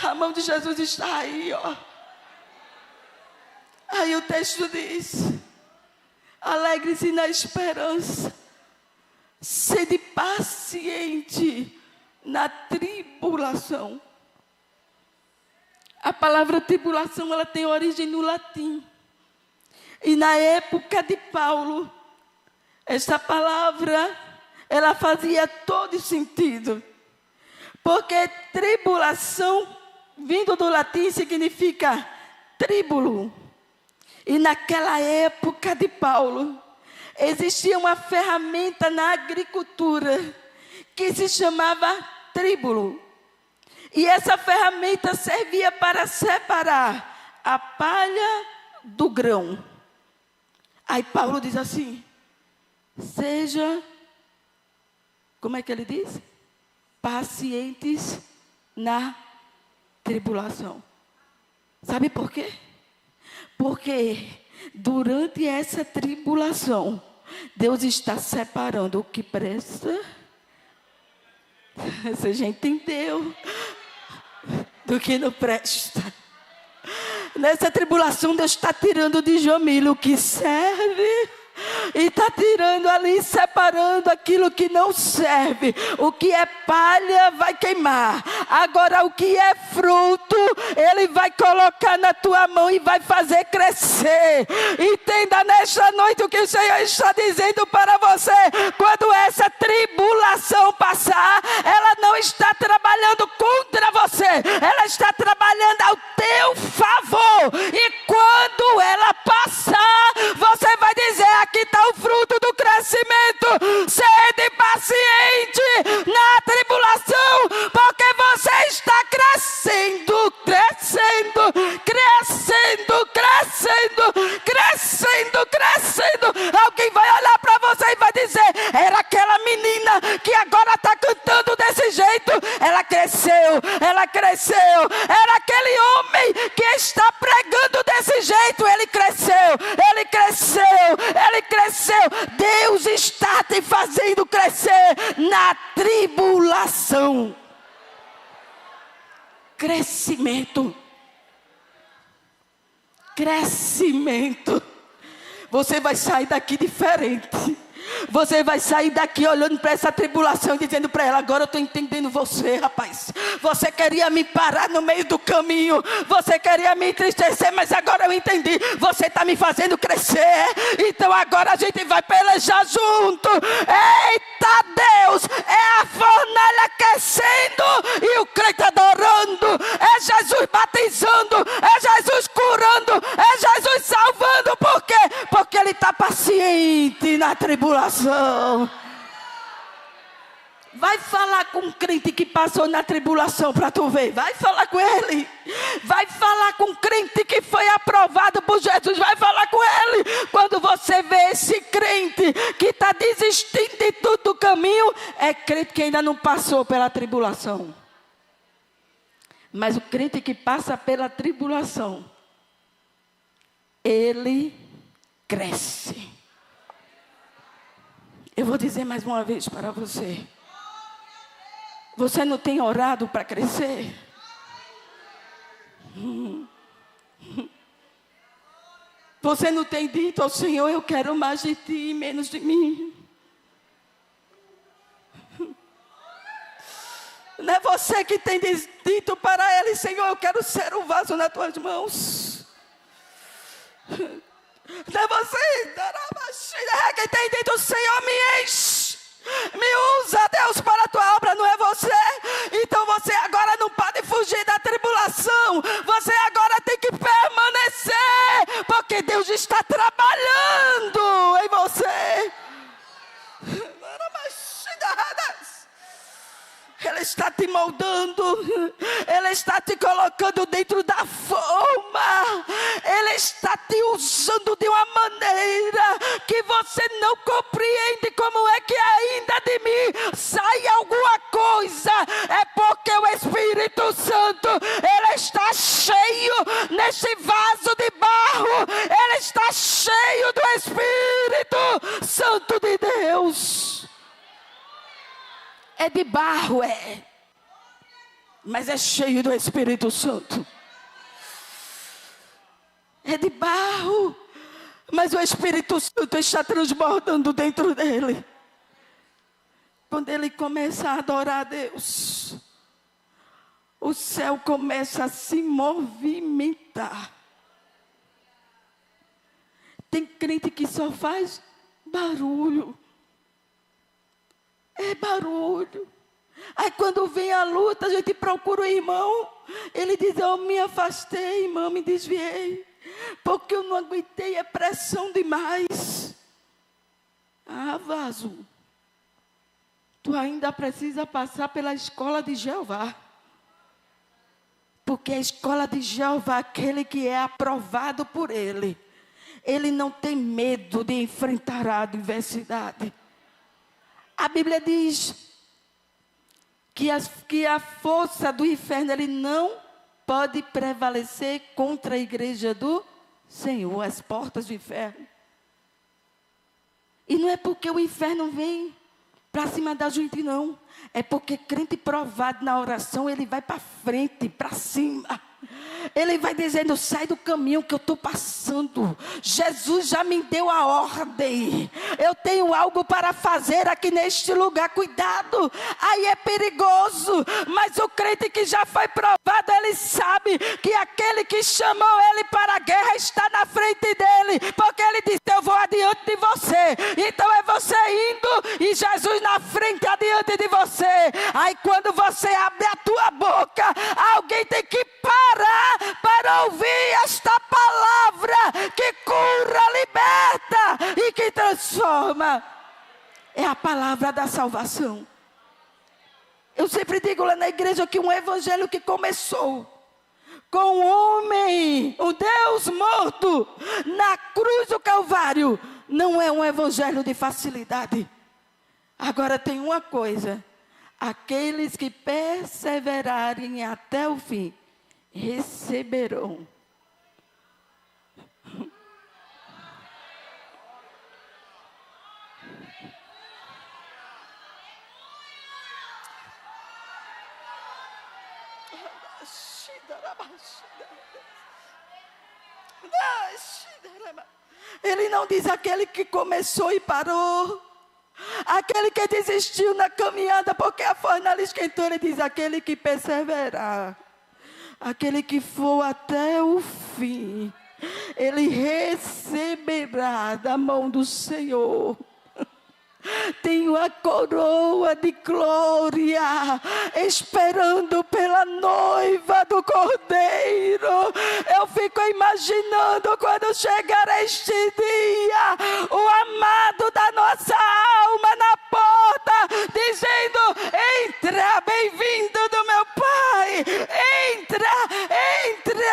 A mão de Jesus está aí, ó. Aí o texto diz: alegre-se na esperança, sede paciente na tribulação. A palavra tribulação, ela tem origem no latim. E na época de Paulo, esta palavra, ela fazia todo sentido. Porque tribulação, vindo do latim, significa tríbulo. E naquela época de Paulo, existia uma ferramenta na agricultura que se chamava tríbulo. E essa ferramenta servia para separar a palha do grão. Aí Paulo diz assim: seja, como é que ele diz? pacientes na tribulação. Sabe por quê? Porque durante essa tribulação, Deus está separando o que presta. Você já entendeu? Do que não presta. Nessa tribulação, Deus está tirando de Jamila o que serve. E está tirando ali, separando aquilo que não serve. O que é palha vai queimar. Agora o que é fruto, Ele vai colocar na tua mão e vai fazer crescer. Entenda nesta noite o que o Senhor está dizendo para você. Quando essa tribulação passar, ela não está trabalhando contra você. Ela está trabalhando ao teu favor. E quando ela passar, você vai dizer: aqui está o fruto do crescimento. Sede paciente na tribulação, porque você está crescendo, crescendo, crescendo, crescendo, crescendo, crescendo. Alguém vai olhar para você e vai dizer: era aquela menina que agora está cantando desse jeito. Ela cresceu, ela cresceu. Era aquele homem que está pregando desse jeito. Ele cresceu, ele cresceu, ele cresceu. Deus está te fazendo crescer na tribulação. Crescimento. Crescimento. Você vai sair daqui diferente. Você vai sair daqui olhando para essa tribulação e dizendo para ela: agora eu estou entendendo você, rapaz. Você queria me parar no meio do caminho. Você queria me entristecer, mas agora eu entendi. Você está me fazendo crescer. Então agora a gente vai pelejar junto. Eita Deus! É a fornalha aquecendo e o crente adorando. É Jesus batizando. É Jesus curando. É Jesus salvando. Por quê? Porque Ele está paciente na tribulação. Vai falar com um crente que passou na tribulação para tu ver. Vai falar com ele. Vai falar com um crente que foi aprovado por Jesus. Vai falar com ele. Quando você vê esse crente que está desistindo de tudo do caminho, é crente que ainda não passou pela tribulação. Mas o crente que passa pela tribulação, ele cresce. Eu vou dizer mais uma vez para você. Você não tem orado para crescer? Você não tem dito ao Senhor: eu quero mais de ti e menos de mim? Não é você que tem dito para Ele: Senhor, eu quero ser um vaso nas tuas mãos? Não é você que tem dito: Senhor, me enche, me usa, Deus, para a tua obra? Não é você? Então você agora não pode fugir da tribulação. Você agora tem que permanecer, porque Deus está trabalhando em você. Ele está te moldando. Ele está te colocando dentro da forma. Ele está te usando de uma maneira que você não compreende. Como é que ainda de mim sai alguma coisa? É porque o Espírito Santo, Ele está cheio nesse vaso de barro. Ele está cheio do Espírito Santo de Deus. É de barro, mas é cheio do Espírito Santo. É de barro, mas o Espírito Santo está transbordando dentro dele. Quando ele começa a adorar a Deus, o céu começa a se movimentar. Tem crente que só faz barulho. É barulho. Aí quando vem a luta, a gente procura o irmão. Ele diz: eu me afastei, irmão, me desviei, porque eu não aguentei a pressão demais. Ah, vaso, tu ainda precisa passar pela escola de Jeová. Porque a escola de Jeová, aquele que é aprovado por Ele, ele não tem medo de enfrentar a adversidade. A Bíblia diz que a força do inferno ele não pode prevalecer contra a igreja do Senhor, as portas do inferno. E não é porque o inferno vem para cima da gente, não. É porque crente provado na oração, ele vai para frente, para cima. Ele vai dizendo, sai do caminho que eu estou passando. Jesus já me deu a ordem. Eu tenho algo para fazer aqui neste lugar. Cuidado, aí é perigoso. Mas o crente que já foi provado, ele sabe que aquele que chamou ele para a guerra está na frente dele. Porque ele disse, eu vou adiante de você. Então é você indo e Jesus na frente, adiante de você. Aí quando você abre a tua boca, alguém tem que parar para ouvir esta palavra que cura, liberta e que transforma. É a palavra da salvação. Eu sempre digo lá na igreja que um evangelho que começou com um homem, o Deus morto, na cruz do Calvário, não é um evangelho de facilidade. Agora tem uma coisa: aqueles que perseverarem até o fim receberão. Ele não diz aquele que começou e parou, aquele que desistiu na caminhada porque a fornalha esquentou. Ele diz aquele que perseverar, aquele que for até o fim, ele receberá da mão do Senhor. Tenho a coroa de glória, esperando pela noiva do Cordeiro. Eu fico imaginando quando chegar este dia, o amado da nossa alma na porta, dizendo, entra, bem-vindo do meu Pai, entra, entra,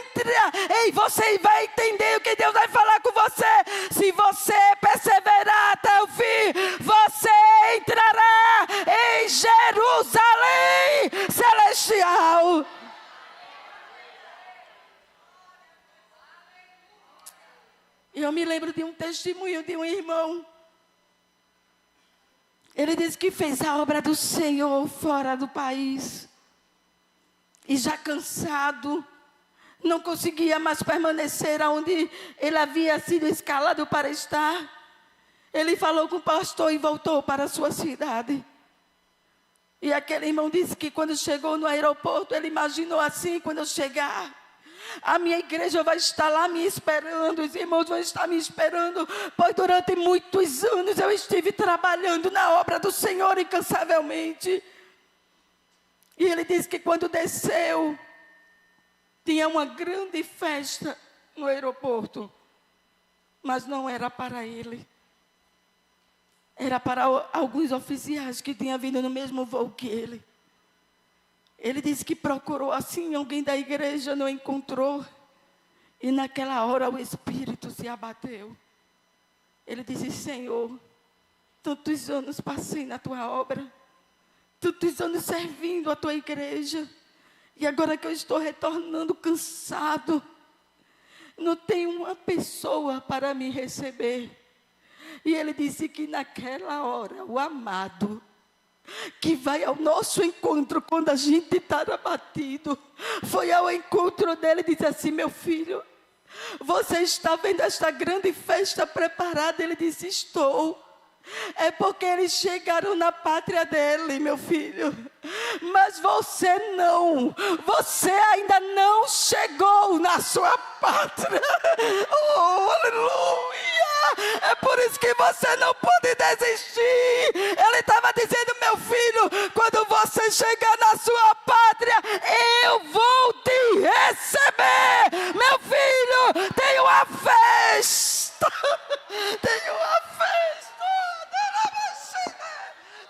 entra. Ei, você vai entender o que Deus vai falar com você. Se você perseverar até o fim, você entrará em Jerusalém celestial. Eu me lembro de um testemunho de um irmão. Ele disse que fez a obra do Senhor fora do país. E já cansado, não conseguia mais permanecer onde ele havia sido escalado para estar. Ele falou com o pastor e voltou para a sua cidade. E aquele irmão disse que quando chegou no aeroporto, ele imaginou assim, quando eu chegar, a minha igreja vai estar lá me esperando, os irmãos vão estar me esperando, pois durante muitos anos eu estive trabalhando na obra do Senhor incansavelmente. E ele disse que quando desceu, tinha uma grande festa no aeroporto, mas não era para ele. Era para alguns oficiais que tinham vindo no mesmo voo que ele. Ele disse que procurou assim, alguém da igreja não encontrou. E naquela hora o Espírito se abateu. Ele disse, Senhor, tantos anos passei na tua obra, tantos anos servindo a tua igreja, e agora que eu estou retornando cansado, não tem uma pessoa para me receber. E ele disse que naquela hora, o amado, que vai ao nosso encontro quando a gente está abatido, foi ao encontro dele e disse assim, meu filho, você está vendo esta grande festa preparada? Ele disse, estou. É porque eles chegaram na pátria dele, meu filho. Mas você não. Você ainda não chegou na sua pátria. Oh, aleluia. É por isso que você não pode desistir. Ele estava dizendo, meu filho, quando você chegar na sua pátria, eu vou te receber. Meu filho, tem uma festa. Tem uma festa.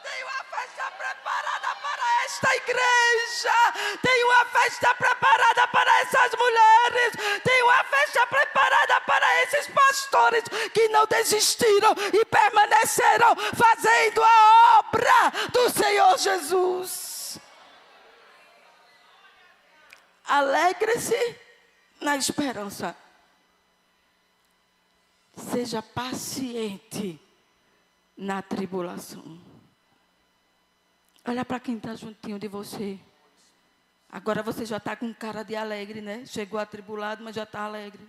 Tem uma festa preparada para esta igreja. Tem uma festa preparada para essas mulheres. Tem uma festa preparada para esses pastores que não desistiram e permaneceram fazendo a obra do Senhor Jesus. Alegre-se na esperança. Seja paciente na tribulação. Olha para quem está juntinho de você. Agora você já está com cara de alegre, né? Chegou atribulado, mas já está alegre.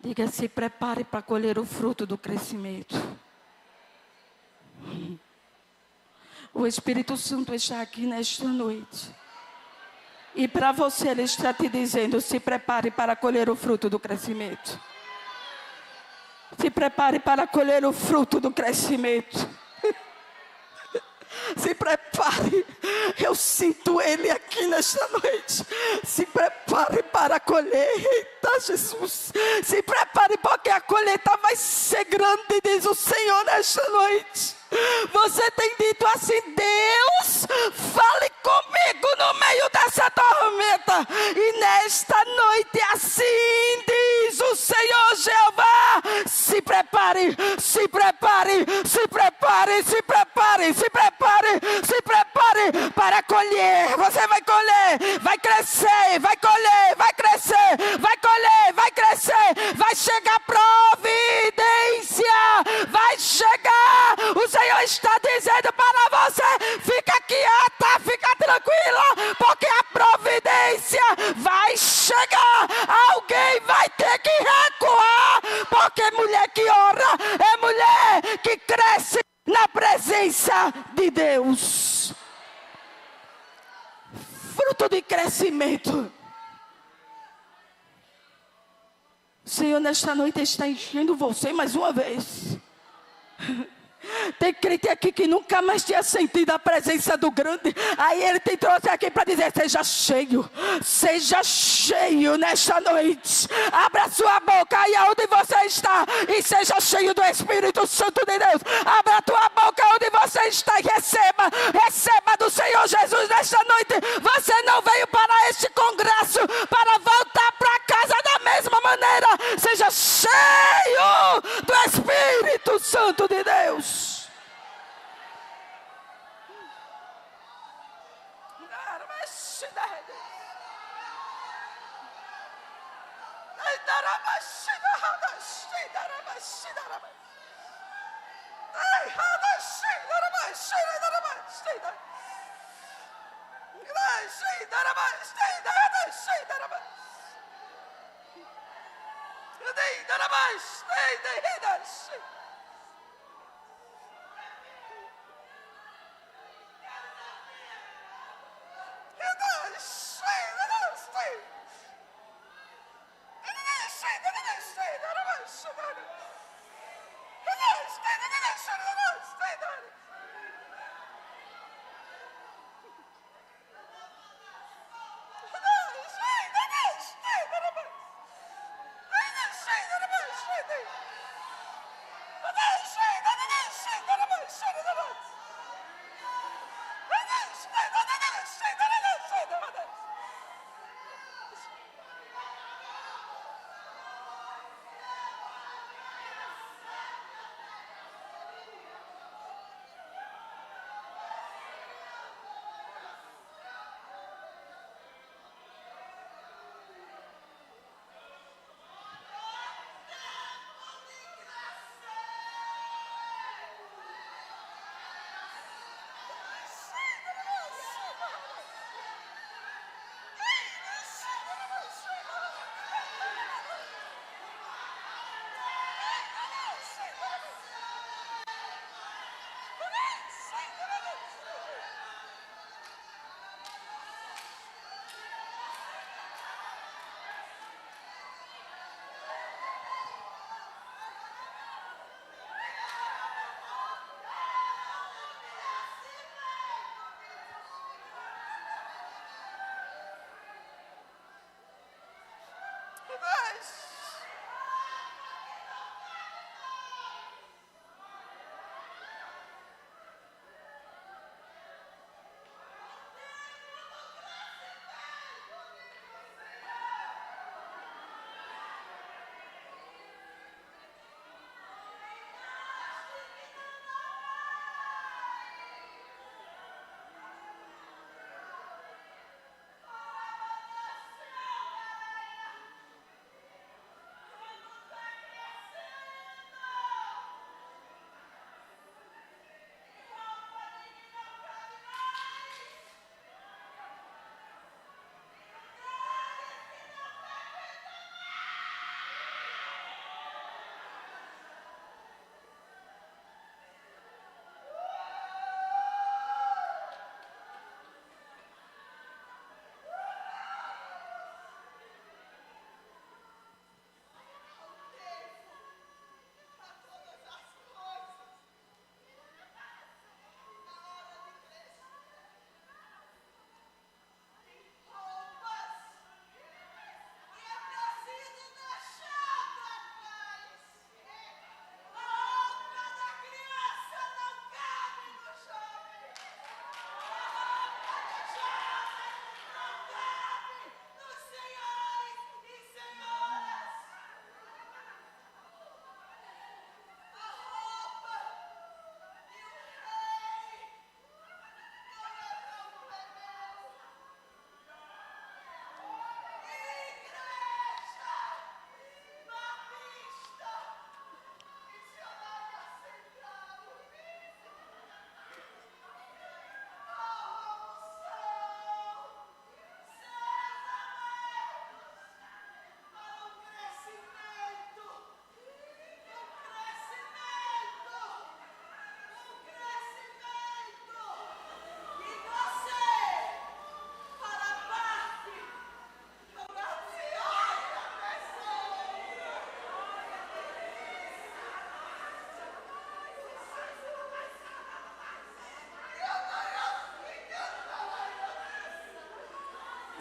Diga, se prepare para colher o fruto do crescimento. O Espírito Santo está aqui nesta noite. E para você Ele está te dizendo, se prepare para colher o fruto do crescimento. Se prepare para colher o fruto do crescimento. Se prepare. Eu sinto Ele aqui nesta noite. Se prepare para colher. Eita, Jesus. Se prepare porque a colheita vai ser grande, diz o Senhor nesta noite. Você tem dito assim, Deus, fale comigo no meio dessa tormenta. E nesta noite assim diz o Senhor Jeová. Se prepare, se prepare, se prepare, se prepare, se prepare, se prepare para colher. Você vai colher, vai crescer, vai colher, vai crescer, vai colher, vai crescer, vai chegar providência, vai chegar. O Senhor está dizendo para você, fica quieta, fica tranquila, porque a providência vai chegar. Alguém vai ter que recuar, porque mulher que ora é mulher que cresce na presença de Deus. Fruto de crescimento. O Senhor nesta noite está enchendo você mais uma vez. Tem crente aqui que nunca mais tinha sentido a presença do grande. Aí Ele te trouxe aqui para dizer, seja cheio nesta noite. Abra sua boca aí onde você está e seja cheio do Espírito Santo de Deus. Abra a tua boca onde você está e receba do Senhor Jesus nesta noite. Você não veio para este congresso para voltar para casa da mesma maneira. Seja cheio do Espírito Santo de Deus.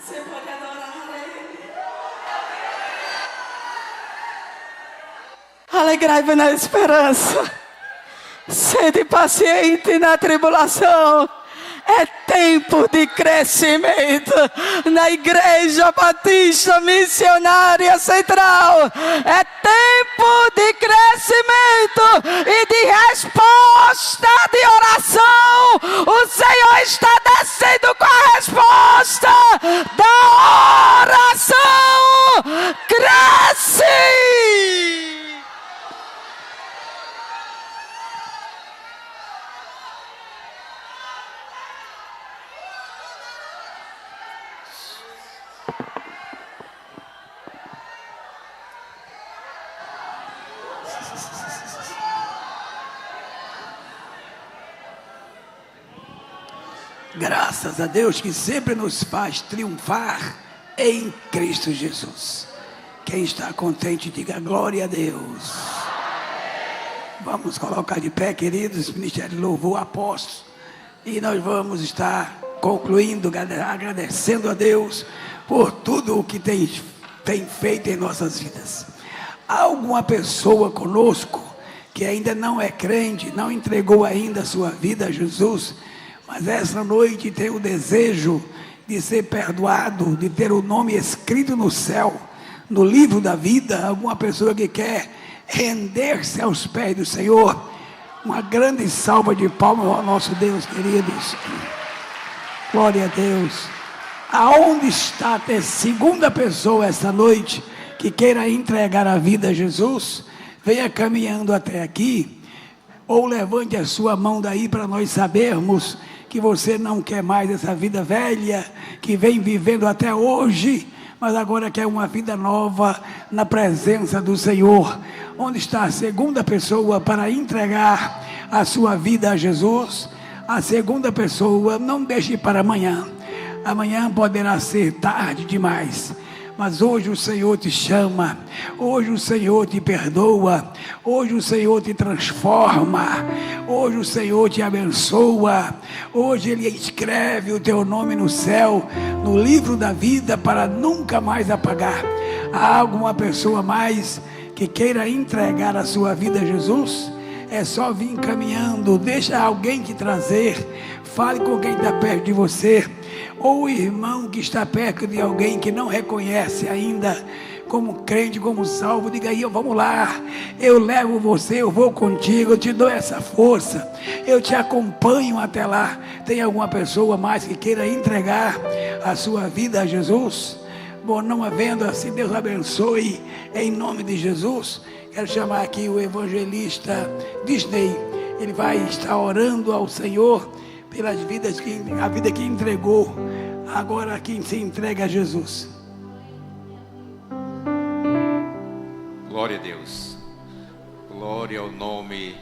Você pode adorar a Ele. Alegrai-vos na esperança. Sede paciente na tribulação. É tempo de crescimento na Igreja Batista Missionária Central. É tempo de crescimento e de resposta de oração. O Senhor está descendo com a resposta da oração. Cresce! Graças a Deus que sempre nos faz triunfar em Cristo Jesus. Quem está contente, diga glória a Deus. Vamos colocar de pé, queridos, Ministério de Louvor, apóstolos. E nós vamos estar concluindo, agradecendo a Deus por tudo o que tem feito em nossas vidas. Há alguma pessoa conosco que ainda não é crente, não entregou ainda a sua vida a Jesus, mas essa noite tem o desejo de ser perdoado, de ter o nome escrito no céu, no livro da vida. Alguma pessoa que quer render-se aos pés do Senhor. Uma grande salva de palmas ao nosso Deus, queridos. Glória a Deus. Aonde está a segunda pessoa essa noite que queira entregar a vida a Jesus? Venha caminhando até aqui, ou levante a sua mão daí para nós sabermos que você não quer mais essa vida velha, que vem vivendo até hoje, mas agora quer uma vida nova na presença do Senhor. Onde está a segunda pessoa para entregar a sua vida a Jesus? A segunda pessoa, não deixe para amanhã. Amanhã poderá ser tarde demais. Mas hoje o Senhor te chama, hoje o Senhor te perdoa, hoje o Senhor te transforma, hoje o Senhor te abençoa, hoje Ele escreve o teu nome no céu, no livro da vida, para nunca mais apagar. Há alguma pessoa mais que queira entregar a sua vida a Jesus? É só vir caminhando, deixa alguém te trazer, fale com quem está perto de você, ou o irmão que está perto de alguém que não reconhece ainda como crente, como salvo. Diga aí, vamos lá, eu levo você, eu vou contigo, eu te dou essa força, eu te acompanho até lá. Tem alguma pessoa mais que queira entregar a sua vida a Jesus? Bom, não havendo assim, Deus abençoe em nome de Jesus. Quero chamar aqui o evangelista Disney. Ele vai estar orando ao Senhor pelas vidas a vida que entregou, agora quem se entrega a Jesus. Glória a Deus. Glória ao nome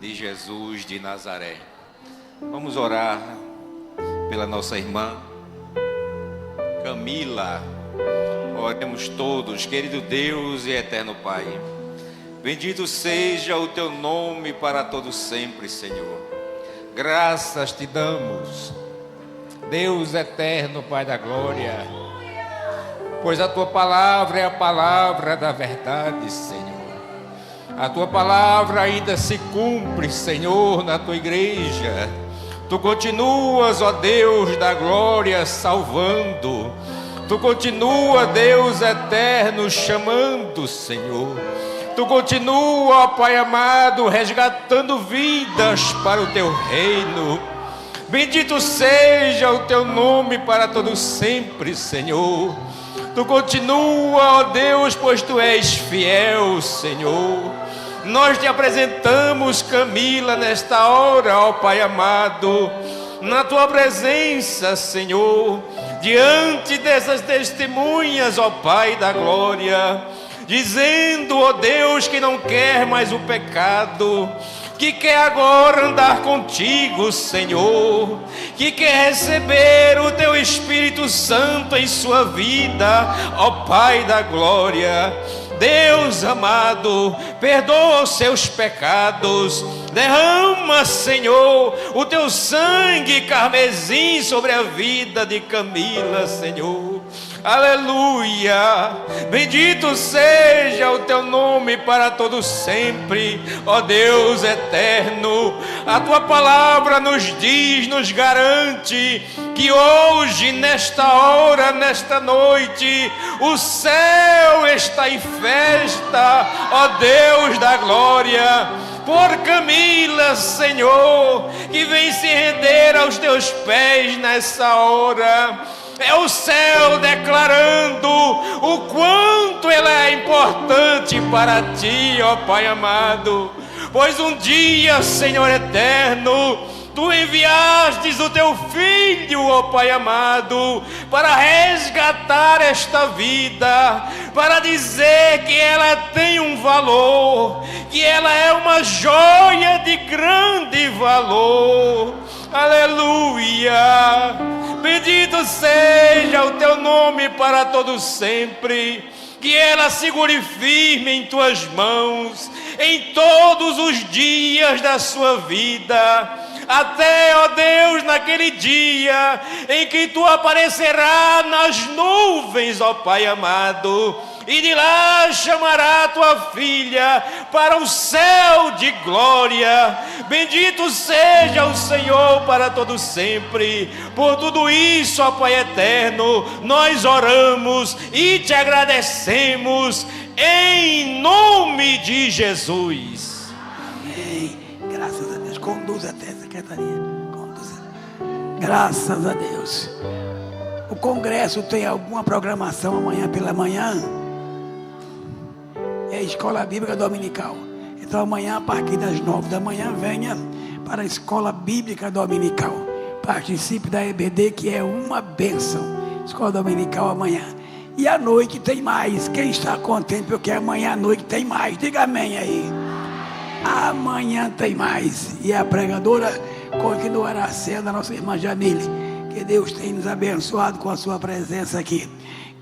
de Jesus de Nazaré. Vamos orar pela nossa irmã Camila. Oremos todos, querido Deus e eterno Pai. Bendito seja o teu nome para todos sempre, Senhor. Graças te damos, Deus eterno, Pai da glória, pois a tua palavra é a palavra da verdade, Senhor. A tua palavra ainda se cumpre, Senhor, na tua igreja. Tu continuas, ó Deus da glória, salvando. Tu continua, Deus eterno, chamando, Senhor. Tu continua, ó Pai amado, resgatando vidas para o teu reino. Bendito seja o teu nome para todo sempre, Senhor. Tu continua, ó Deus, pois tu és fiel, Senhor. Nós te apresentamos, Camila, nesta hora, ó Pai amado, na tua presença, Senhor, diante dessas testemunhas, ó Pai da glória, dizendo, ó Deus, que não quer mais o pecado, que quer agora andar contigo, Senhor, que quer receber o teu Espírito Santo em sua vida, ó Pai da glória. Deus amado, perdoa os seus pecados. Derrama, Senhor, o teu sangue carmesim sobre a vida de Camila, Senhor. Aleluia, bendito seja o teu nome para todo sempre, ó Deus eterno. A tua palavra nos diz, nos garante que hoje, nesta hora, nesta noite, o céu está em festa, ó Deus da glória, por Camila, Senhor, que vem se render aos teus pés nessa hora. É o céu declarando o quanto ela é importante para ti, ó Pai amado. Pois um dia, Senhor eterno, tu enviastes o teu filho, ó Pai amado, para resgatar esta vida, para dizer que ela tem um valor, que ela é uma joia de grande valor. Aleluia, bendito seja o teu nome para todo sempre. Que ela segure firme em tuas mãos em todos os dias da sua vida, até, ó Deus, naquele dia em que tu aparecerás nas nuvens, ó Pai amado, e de lá chamará tua filha para o céu de glória. Bendito seja o Senhor para todo sempre. Por tudo isso, ó Pai eterno, nós oramos e te agradecemos em nome de Jesus. Amém. Graças a Deus. Conduz até a secretaria. Conduza. Graças a Deus. O congresso tem alguma programação amanhã pela manhã? É a Escola Bíblica Dominical. Então amanhã, a partir das 9 da manhã, venha para a Escola Bíblica Dominical. Participe da EBD, que é uma bênção. Escola Dominical amanhã. E à noite tem mais. Quem está contente porque amanhã à noite tem mais? Diga amém aí. Amanhã tem mais. E a pregadora continuará sendo a nossa irmã Jamile. Que Deus tem nos abençoado com a sua presença aqui.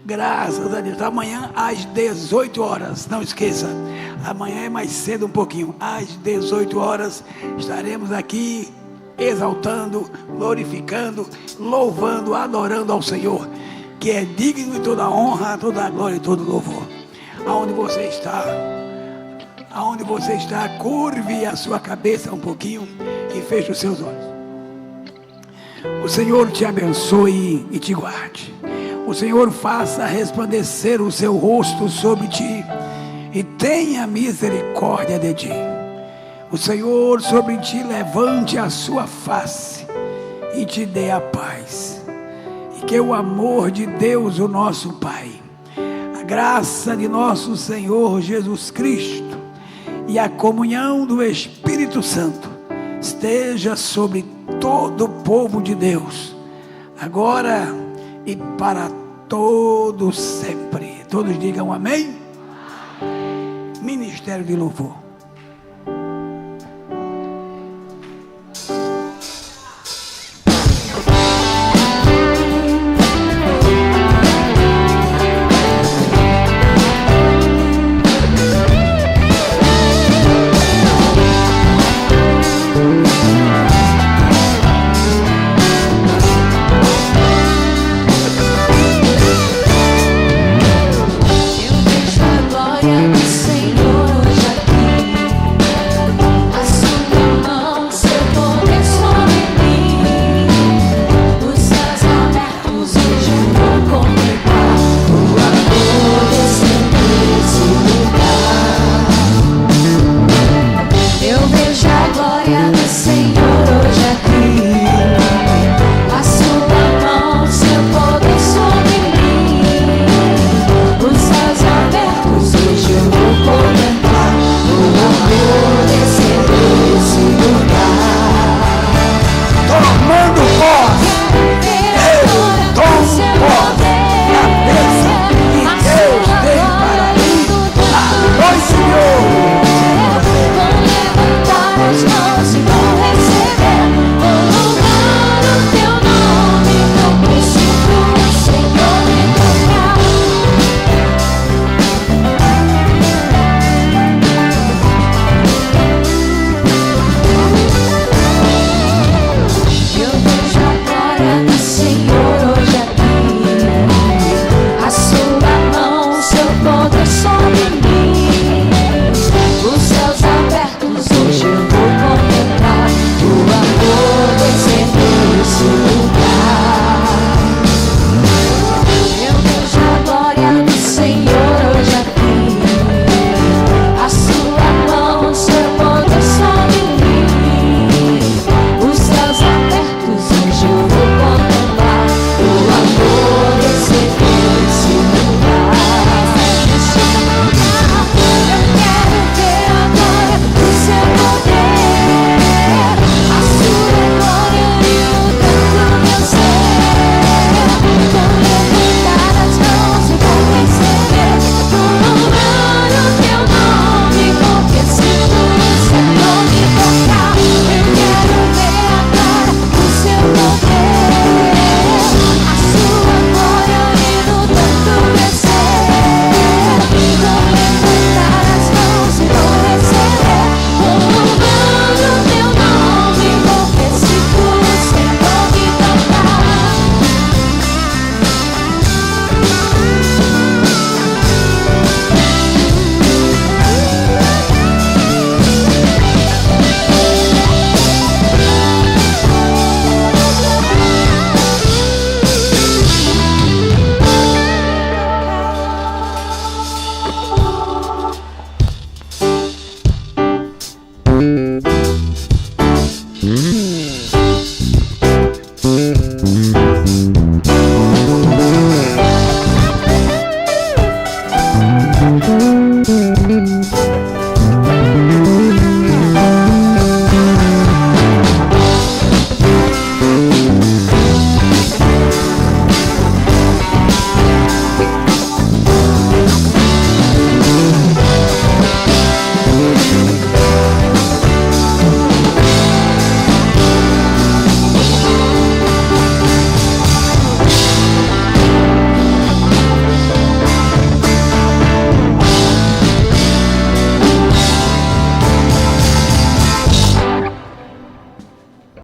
Graças a Deus. Amanhã às 18 horas, não esqueça, amanhã é mais cedo um pouquinho, às 18 horas estaremos aqui exaltando, glorificando, louvando, adorando ao Senhor, que é digno de toda honra, toda glória e todo louvor. Aonde você está, curve a sua cabeça um pouquinho e feche os seus olhos. O Senhor te abençoe e te guarde. O Senhor faça resplandecer o seu rosto sobre ti e tenha misericórdia de ti. O Senhor sobre ti levante a sua face e te dê a paz. E que o amor de Deus, o nosso Pai, a graça de nosso Senhor Jesus Cristo e a comunhão do Espírito Santo esteja sobre todo o povo de Deus, agora e para todos sempre. Todos digam amém. Ministério de Louvor.